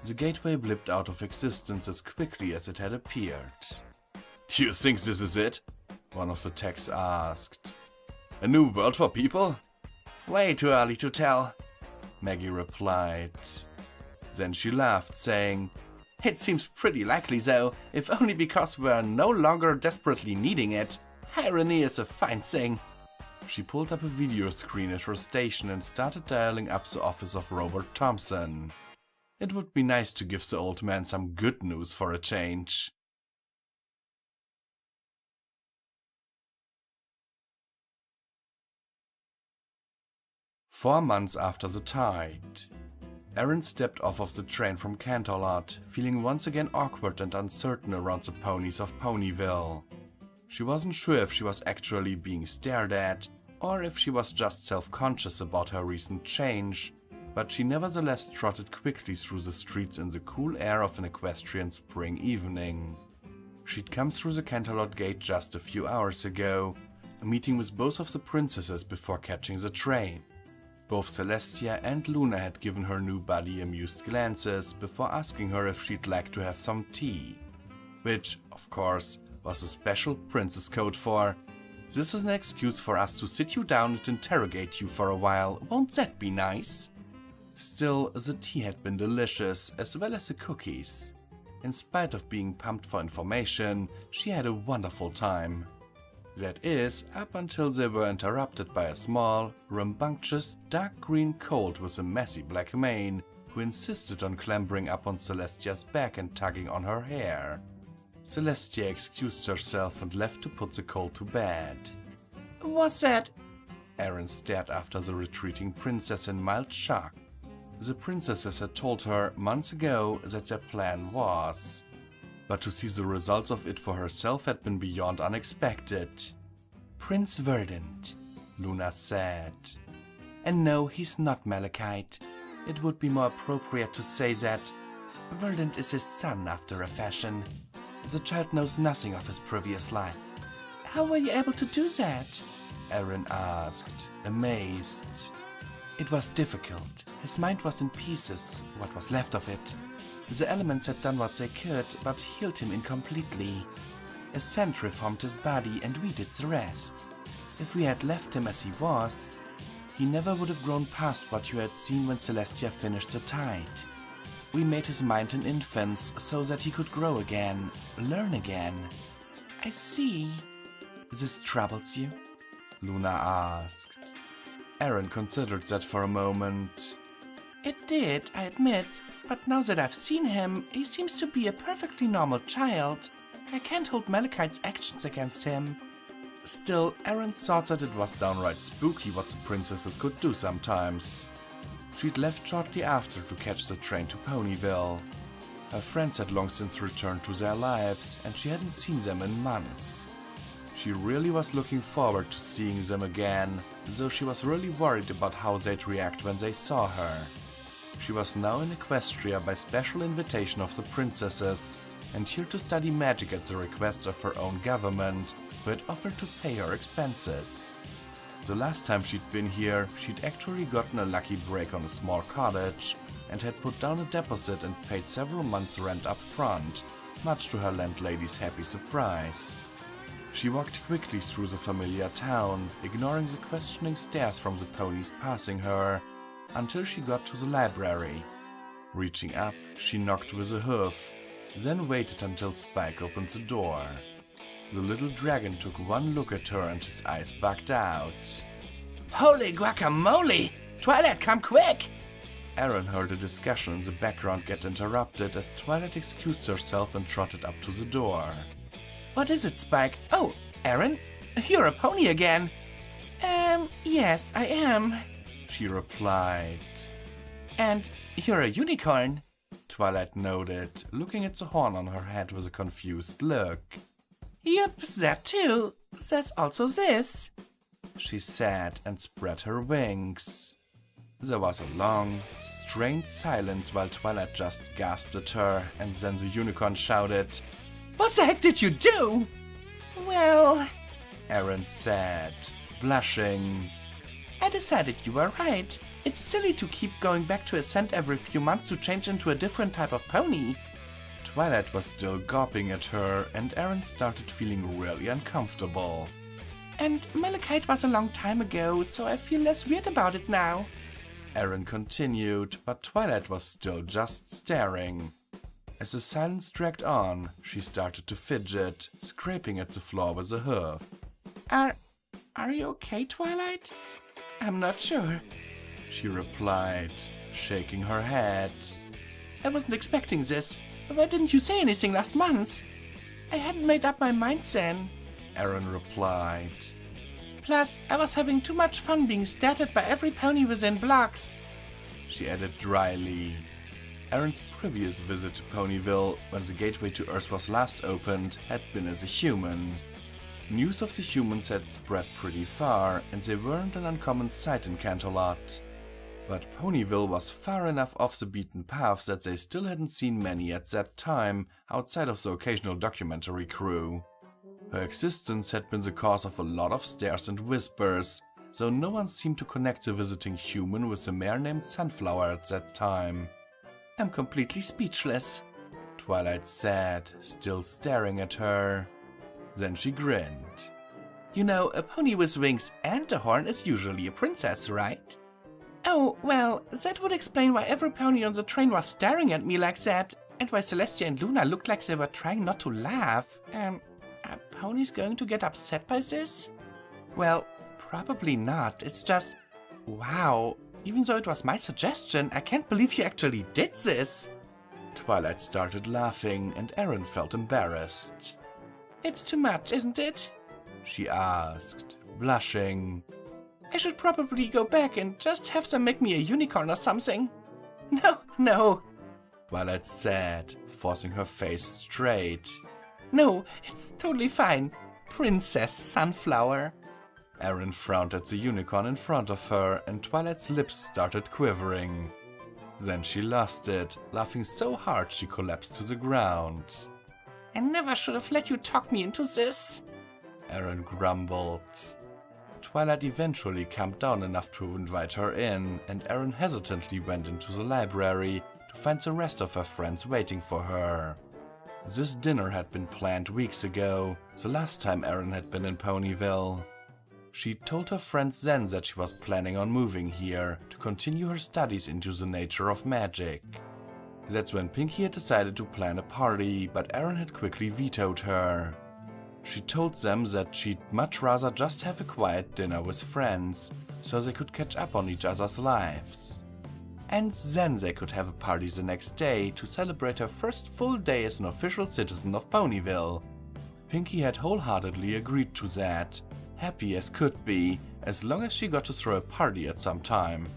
The gateway blipped out of existence as quickly as it had appeared. Do you think this is it? One of the techs asked. A new world for people? Way too early to tell, Maggie replied. Then she laughed, saying, It seems pretty likely though, if only because we're no longer desperately needing it. Irony is a fine thing. She pulled up a video screen at her station and started dialing up the office of Robert Thompson. It would be nice to give the old man some good news for a change. "4 months after the tide. Erin stepped off of the train from Canterlot, feeling once again awkward and uncertain around the ponies of Ponyville. She wasn't sure if she was actually being stared at, or if she was just self-conscious about her recent change, but she nevertheless trotted quickly through the streets in the cool air of an equestrian spring evening. She'd come through the Canterlot gate just a few hours ago, meeting with both of the princesses before catching the train. Both Celestia and Luna had given her new buddy amused glances before asking her if she'd like to have some tea, which, of course, was a special princess code for, "This is an excuse for us to sit you down and interrogate you for a while, won't that be nice?" Still, the tea had been delicious, as well as the cookies. In spite of being pumped for information, she had a wonderful time. That is, up until they were interrupted by a small, rambunctious, dark green colt with a messy black mane, who insisted on clambering up on Celestia's back and tugging on her hair. Celestia excused herself and left to put the colt to bed. "What's that?" Erin stared after the retreating princess in mild shock. The princesses had told her months ago that their plan was, but to see the results of it for herself had been beyond unexpected. "Prince Verdant," Luna said. "And no, he's not Malachite. It would be more appropriate to say that Verdant is his son after a fashion. The child knows nothing of his previous life." "How were you able to do that?" Erin asked, amazed. "It was difficult. His mind was in pieces, what was left of it. The elements had done what they could, but healed him incompletely. A scent reformed his body and we did the rest. If we had left him as he was, he never would have grown past what you had seen when Celestia finished the tide. We made his mind an infant's so that he could grow again, learn again." "I see." This troubles you? Luna asked. Erin considered that for a moment. It did, I admit, but now that I've seen him, he seems to be a perfectly normal child. I can't hold Malachite's actions against him. Still, Erin thought that it was downright spooky what the princesses could do sometimes. She'd left shortly after to catch the train to Ponyville. Her friends had long since returned to their lives, and she hadn't seen them in months. She really was looking forward to seeing them again, though she was really worried about how they'd react when they saw her. She was now in Equestria by special invitation of the princesses, and here to study magic at the request of her own government, who had offered to pay her expenses. The last time she'd been here, she'd actually gotten a lucky break on a small cottage, and had put down a deposit and paid several months' rent up front, much to her landlady's happy surprise. She walked quickly through the familiar town, ignoring the questioning stares from the ponies passing her, until she got to the library. Reaching up, she knocked with a hoof, then waited until Spike opened the door. The little dragon took one look at her and his eyes bugged out. Holy guacamole! Twilight, come quick! Erin heard a discussion in the background get interrupted as Twilight excused herself and trotted up to the door. What is it, Spike? Oh, Erin? You're a pony again. Yes, I am, she replied. And you're a unicorn, Twilight noted, looking at the horn on her head with a confused look. Yep, that too. There's also this, she said and spread her wings. There was a long, strained silence while Twilight just gasped at her, and then the unicorn shouted, What the heck did you do? Well, Erin said, blushing. I decided you were right. It's silly to keep going back to Ascent every few months to change into a different type of pony. Twilight was still gawping at her, and Erin started feeling really uncomfortable. And Malachite was a long time ago, so I feel less weird about it now, Erin continued, but Twilight was still just staring. As the silence dragged on, she started to fidget, scraping at the floor with a hoof. Are you okay, Twilight? I'm not sure, she replied, shaking her head. I wasn't expecting this. Why didn't you say anything last month? I hadn't made up my mind then, Erin replied. Plus, I was having too much fun being stared at by every pony within blocks, she added dryly. Erin's previous visit to Ponyville, when the gateway to Earth was last opened, had been as a human. News of the humans had spread pretty far, and they weren't an uncommon sight in Canterlot. But Ponyville was far enough off the beaten path that they still hadn't seen many at that time, outside of the occasional documentary crew. Her existence had been the cause of a lot of stares and whispers, though no one seemed to connect the visiting human with the mare named Sunflower at that time. I'm completely speechless, Twilight said, still staring at her. Then she grinned. You know, a pony with wings and a horn is usually a princess, right? Oh, well, that would explain why every pony on the train was staring at me like that, and why Celestia and Luna looked like they were trying not to laugh. Are ponies going to get upset by this? Well, probably not. It's just, wow, even though it was my suggestion, I can't believe you actually did this. Twilight started laughing, and Erin felt embarrassed. It's too much, isn't it? She asked, blushing. I should probably go back and just have them make me a unicorn or something. No, Twilight said, forcing her face straight. No, it's totally fine. Princess Sunflower. Erin frowned at the unicorn in front of her, and Twilight's lips started quivering. Then she lost it, laughing so hard she collapsed to the ground. I never should have let you talk me into this, Erin grumbled. Twilight eventually calmed down enough to invite her in, and Erin hesitantly went into the library to find the rest of her friends waiting for her. This dinner had been planned weeks ago, the last time Erin had been in Ponyville. She told her friends then that she was planning on moving here to continue her studies into the nature of magic. That's when Pinkie had decided to plan a party, but Erin had quickly vetoed her. She told them that she'd much rather just have a quiet dinner with friends, so they could catch up on each other's lives. And then they could have a party the next day to celebrate her first full day as an official citizen of Ponyville. Pinkie had wholeheartedly agreed to that, happy as could be, as long as she got to throw a party at some time.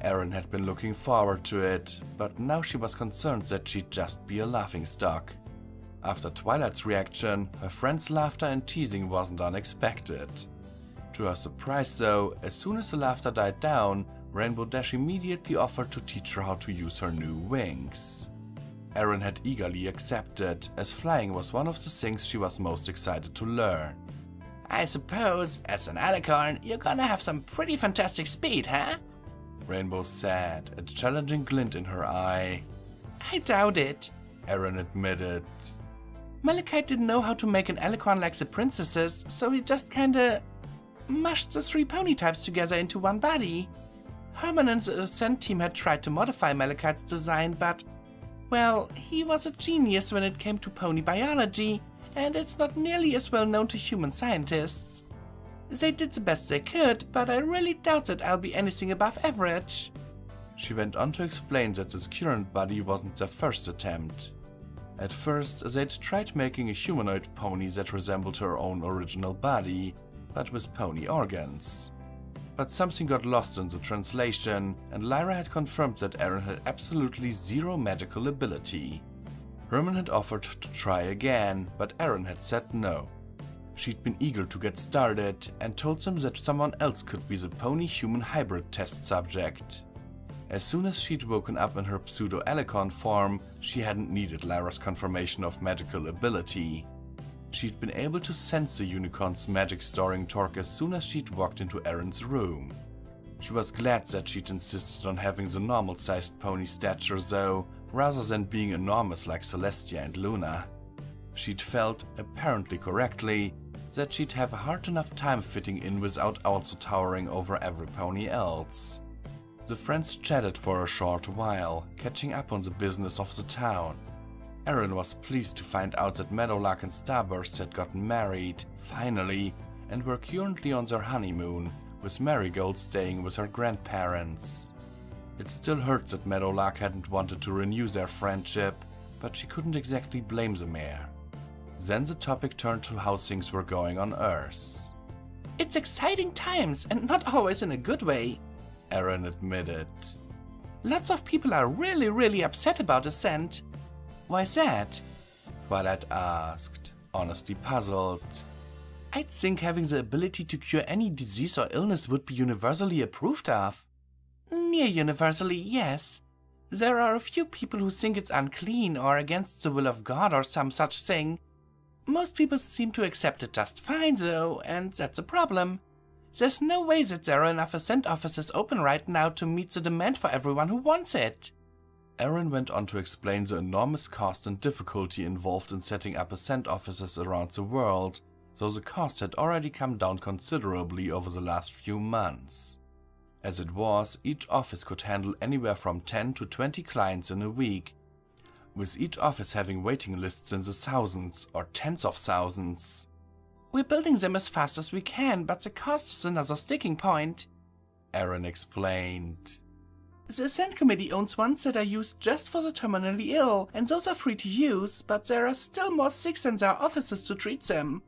Erin had been looking forward to it, but now she was concerned that she'd just be a laughingstock. After Twilight's reaction, her friend's laughter and teasing wasn't unexpected. To her surprise though, as soon as the laughter died down, Rainbow Dash immediately offered to teach her how to use her new wings. Erin had eagerly accepted, as flying was one of the things she was most excited to learn. I suppose, as an alicorn, you're gonna have some pretty fantastic speed, huh? Rainbow said, a challenging glint in her eye. I doubt it, Erin admitted. Malachite didn't know how to make an alicorn like the princesses, so he just kinda mushed the 3 pony types together into one body. Herman and the Ascent team had tried to modify Malachite's design, but, well, he was a genius when it came to pony biology, and it's not nearly as well known to human scientists. They did the best they could, but I really doubt that I'll be anything above average. She went on to explain that this current body wasn't their first attempt. At first, they'd tried making a humanoid pony that resembled her own original body, but with pony organs. But something got lost in the translation, and Lyra had confirmed that Erin had absolutely zero magical ability. Herman had offered to try again, but Erin had said no. She'd been eager to get started, and told them that someone else could be the pony-human hybrid test subject. As soon as she'd woken up in her pseudo-alicorn form, she hadn't needed Lyra's confirmation of magical ability. She'd been able to sense the unicorn's magic-storing torque as soon as she'd walked into Erin's room. She was glad that she'd insisted on having the normal-sized pony stature though, rather than being enormous like Celestia and Luna. She'd felt, apparently correctly, that she'd have a hard enough time fitting in without also towering over every pony else. The friends chatted for a short while, catching up on the business of the town. Erin was pleased to find out that Meadowlark and Starburst had gotten married, finally, and were currently on their honeymoon, with Marigold staying with her grandparents. It still hurt that Meadowlark hadn't wanted to renew their friendship, but she couldn't exactly blame the mare. Then the topic turned to how things were going on Earth. It's exciting times, and not always in a good way, Erin admitted. Lots of people are really upset about Ascent. Why's that? Twilight asked, honestly puzzled. I'd think having the ability to cure any disease or illness would be universally approved of. Near universally, yes. There are a few people who think it's unclean or against the will of God or some such thing. Most people seem to accept it just fine though, and that's a problem. There's no way that there are enough Ascent offices open right now to meet the demand for everyone who wants it. Erin went on to explain the enormous cost and difficulty involved in setting up Ascent offices around the world, though the cost had already come down considerably over the last few months. As it was, each office could handle anywhere from 10 to 20 clients in a week, with each office having waiting lists in the thousands or tens of thousands. We're building them as fast as we can, but the cost is another sticking point, Erin explained. The Ascent Committee owns ones that are used just for the terminally ill, and those are free to use, but there are still more sick than there are offices to treat them.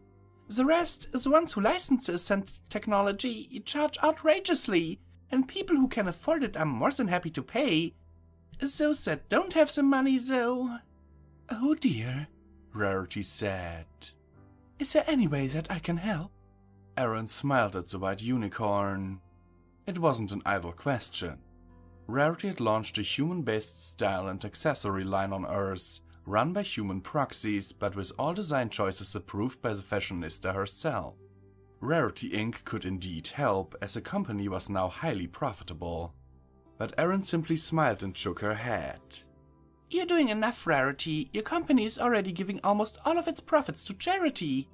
The rest, the ones who license the Ascent technology, charge outrageously, and people who can afford it are more than happy to pay. Those that don't have the money, though... Oh dear, Rarity said. Is there any way that I can help? Erin smiled at the white unicorn. It wasn't an idle question. Rarity had launched a human-based style and accessory line on Earth, run by human proxies, but with all design choices approved by the fashionista herself. Rarity Inc. could indeed help, as the company was now highly profitable. But Erin simply smiled and shook her head. You're doing enough, Rarity. Your company is already giving almost all of its profits to charity.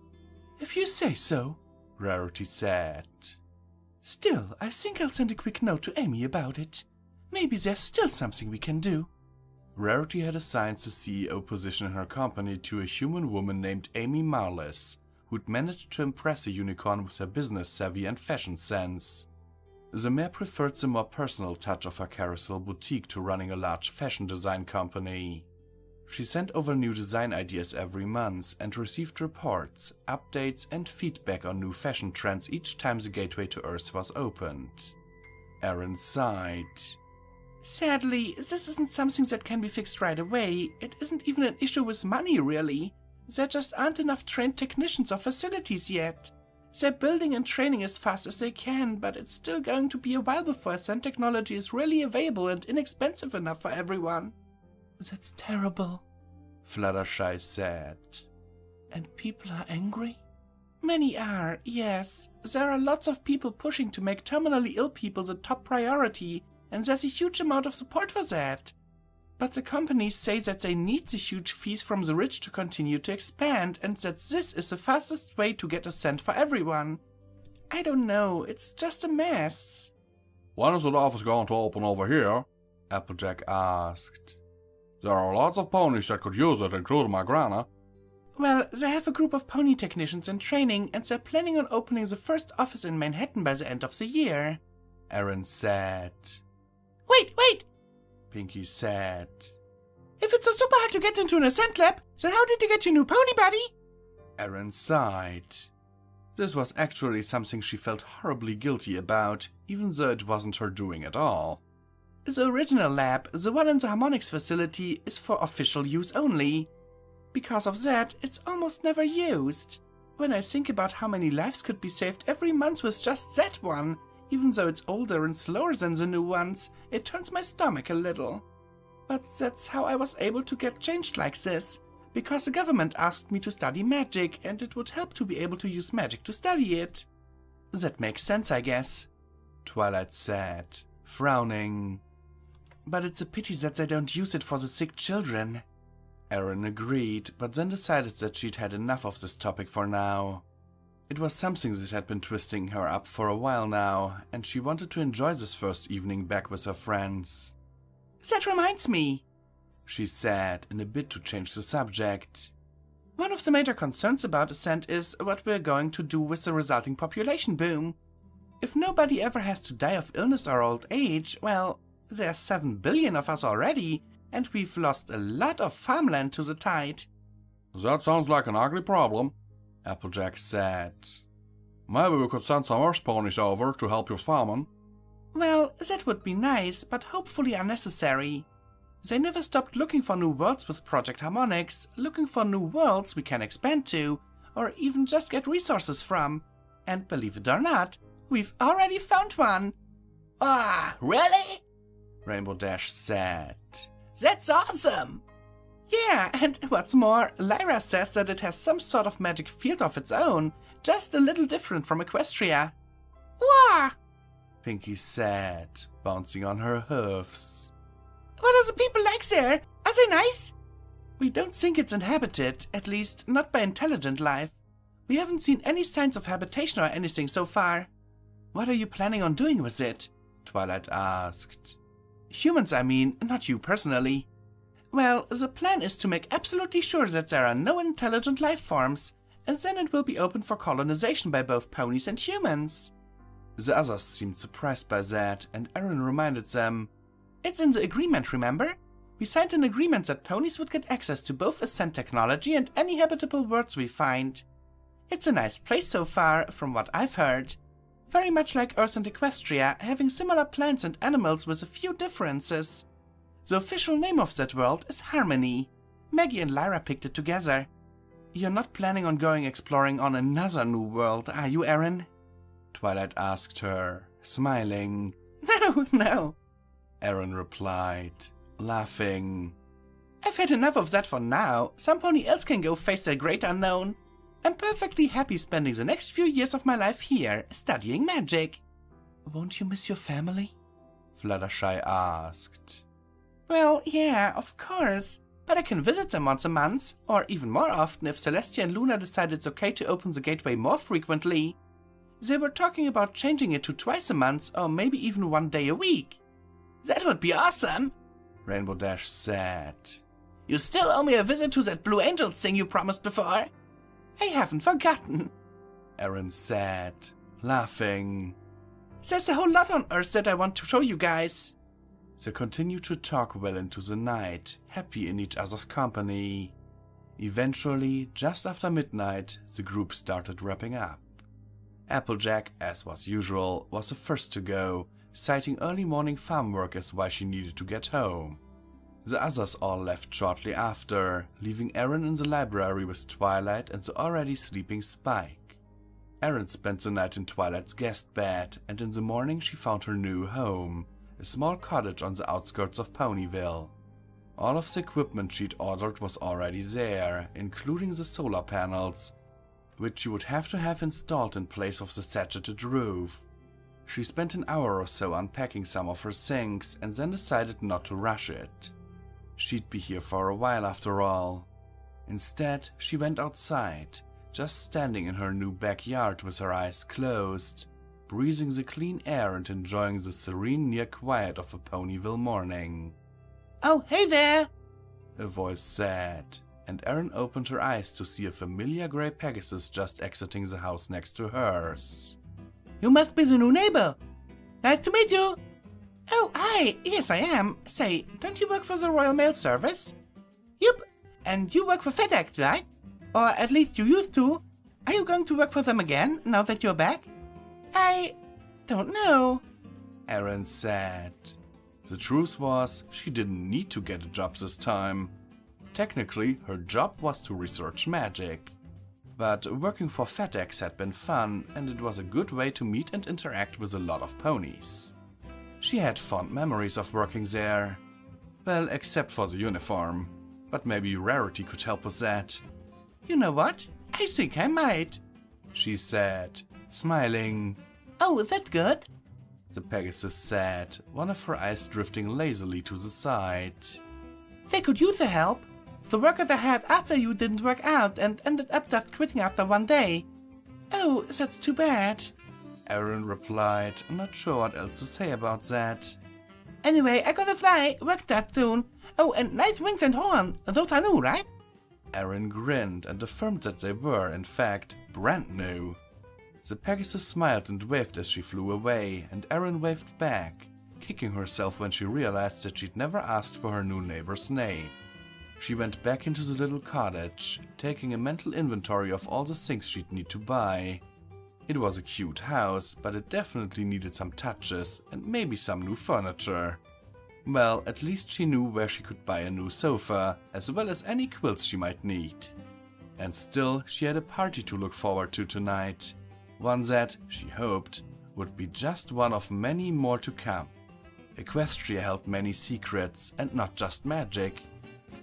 If you say so, Rarity said. Still, I think I'll send a quick note to Amy about it. Maybe there's still something we can do. Rarity had assigned the CEO position in her company to a human woman named Amy Marlis, who'd managed to impress the unicorn with her business savvy and fashion sense. The mare preferred the more personal touch of her carousel boutique to running a large fashion design company. She sent over new design ideas every month and received reports, updates and feedback on new fashion trends each time the gateway to Earth was opened. Erin sighed. Sadly, this isn't something that can be fixed right away. It isn't even an issue with money, really. There just aren't enough trained technicians or facilities yet. They're building and training as fast as they can, but it's still going to be a while before Zen technology is really available and inexpensive enough for everyone. That's terrible, Fluttershy said. And people are angry? Many are, yes. There are lots of people pushing to make terminally ill people the top priority, and there's a huge amount of support for that. But the companies say that they need the huge fees from the rich to continue to expand, and that this is the fastest way to get a cent for everyone. I don't know, it's just a mess. When is the office going to open over here? Applejack asked. There are lots of ponies that could use it, including my grana. Well, they have a group of pony technicians in training, and they're planning on opening the first office in Manhattan by the end of the year, Erin said. Wait! Pinky said. If it's so super hard to get into an Ascent Lab, then how did you get your new pony buddy? Erin sighed. This was actually something she felt horribly guilty about, even though it wasn't her doing at all. The original lab, the one in the Harmonics facility, is for official use only. Because of that, it's almost never used. When I think about how many lives could be saved every month with just that one, even though it's older and slower than the new ones, it turns my stomach a little. But that's how I was able to get changed like this, because the government asked me to study magic, and it would help to be able to use magic to study it. That makes sense, I guess, Twilight said, frowning. But it's a pity that they don't use it for the sick children. Erin agreed, but then decided that she'd had enough of this topic for now. It was something that had been twisting her up for a while now, and she wanted to enjoy this first evening back with her friends. That reminds me, she said, in a bid to change the subject. One of the major concerns about Ascent is what we're going to do with the resulting population boom. If nobody ever has to die of illness or old age, well, there's 7 billion of us already, and we've lost a lot of farmland to the tide. That sounds like an ugly problem, Applejack said. Maybe we could send some Earth ponies over to help your farming. Well, that would be nice, but hopefully unnecessary. They never stopped looking for new worlds with Project Harmonics, looking for new worlds we can expand to, or even just get resources from. And believe it or not, we've already found one. Ah, really? Rainbow Dash said. That's awesome! Yeah, and what's more, Lyra says that it has some sort of magic field of its own, just a little different from Equestria. Wah! Pinky said, bouncing on her hoofs. What are the people like there? Are they nice? We don't think it's inhabited, at least not by intelligent life. We haven't seen any signs of habitation or anything so far. What are you planning on doing with it? Twilight asked. Humans, I mean, not you personally. Well, the plan is to make absolutely sure that there are no intelligent life forms, and then it will be open for colonization by both ponies and humans. The others seemed surprised by that, and Erin reminded them, It's in the agreement, remember? We signed an agreement that ponies would get access to both Ascent technology and any habitable worlds we find. It's a nice place so far, from what I've heard. Very much like Earth and Equestria, having similar plants and animals with a few differences. The official name of that world is Harmony. Maggie and Lyra picked it together. You're not planning on going exploring on another new world, are you, Erin? Twilight asked her, smiling. No, Erin replied, laughing. I've had enough of that for now. Some pony else can go face their great unknown. I'm perfectly happy spending the next few years of my life here, studying magic. Won't you miss your family? Fluttershy asked. Well, yeah, of course. But I can visit them once a month, or even more often if Celestia and Luna decide it's okay to open the gateway more frequently. They were talking about changing it to twice a month, or maybe even 1 day a week. That would be awesome, Rainbow Dash said. You still owe me a visit to that Blue Angels thing you promised before. I haven't forgotten, Erin said, laughing. There's a whole lot on Earth that I want to show you guys. They continued to talk well into the night, happy in each other's company. Eventually, just after midnight, the group started wrapping up. Applejack, as was usual, was the first to go, citing early morning farm work as why she needed to get home. The others all left shortly after, leaving Erin in the library with Twilight and the already sleeping Spike. Erin spent the night in Twilight's guest bed, and in the morning she found her new home, a small cottage on the outskirts of Ponyville. All of the equipment she'd ordered was already there, including the solar panels, which she would have to have installed in place of the thatched roof. She spent an hour or so unpacking some of her things and then decided not to rush it. She'd be here for a while after all. Instead, she went outside, just standing in her new backyard with her eyes closed, breathing the clean air and enjoying the serene near quiet of a Ponyville morning. Oh, hey there, a voice said, and Erin opened her eyes to see a familiar grey Pegasus just exiting the house next to hers. You must be the new neighbor. Nice to meet you. Oh, hi, yes I am. Say, don't you work for the Royal Mail Service? Yup, and you work for FedEx, right? Or at least you used to. Are you going to work for them again, now that you're back? I don't know, Erin said. The truth was, she didn't need to get a job this time. Technically, her job was to research magic. But working for FedEx had been fun, and it was a good way to meet and interact with a lot of ponies. She had fond memories of working there. Well, except for the uniform. But maybe Rarity could help with that. You know what? I think I might, she said, smiling. Oh, that's good, the Pegasus said, one of her eyes drifting lazily to the side. They could use the help. The worker they had after you didn't work out and ended up just quitting after one day. Oh, that's too bad, Erin replied, not sure what else to say about that. Anyway, I gotta fly. Work that soon. Oh, and nice wings and horn. Those are new, right? Erin grinned and affirmed that they were, in fact, brand new. The Pegasus smiled and waved as she flew away, and Erin waved back, kicking herself when she realized that she'd never asked for her new neighbor's name. She went back into the little cottage, taking a mental inventory of all the things she'd need to buy. It was a cute house, but it definitely needed some touches and maybe some new furniture. Well, at least she knew where she could buy a new sofa, as well as any quilts she might need. And still, she had a party to look forward to tonight. One that, she hoped, would be just one of many more to come. Equestria held many secrets, and not just magic.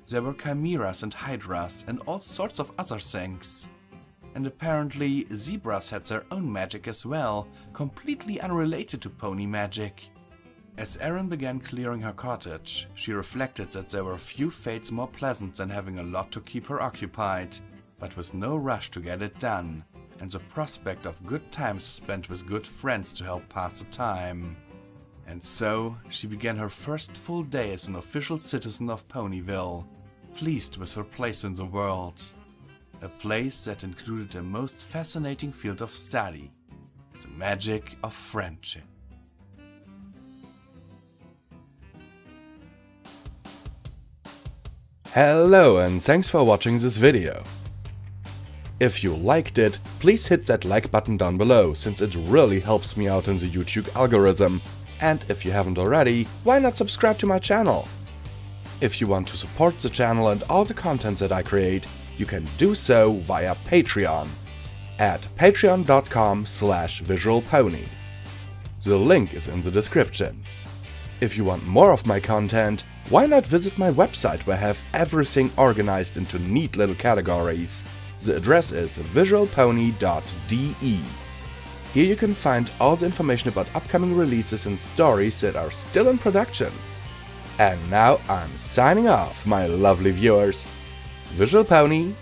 There were chimeras and hydras and all sorts of other things. And apparently, zebras had their own magic as well, completely unrelated to pony magic. As Erin began clearing her cottage, she reflected that there were few fates more pleasant than having a lot to keep her occupied, but with no rush to get it done, and the prospect of good times spent with good friends to help pass the time. And so, she began her first full day as an official citizen of Ponyville, pleased with her place in the world. A place that included a most fascinating field of study, the magic of friendship. Hello and thanks for watching this video. If you liked it, please hit that like button down below, since it really helps me out in the YouTube algorithm. And if you haven't already, why not subscribe to my channel? If you want to support the channel and all the content that I create, you can do so via Patreon at patreon.com/visualpony. The link is in the description. If you want more of my content, why not visit my website where I have everything organized into neat little categories. The address is visualpony.de. Here you can find all the information about upcoming releases and stories that are still in production. And now I'm signing off, my lovely viewers. Visual Pony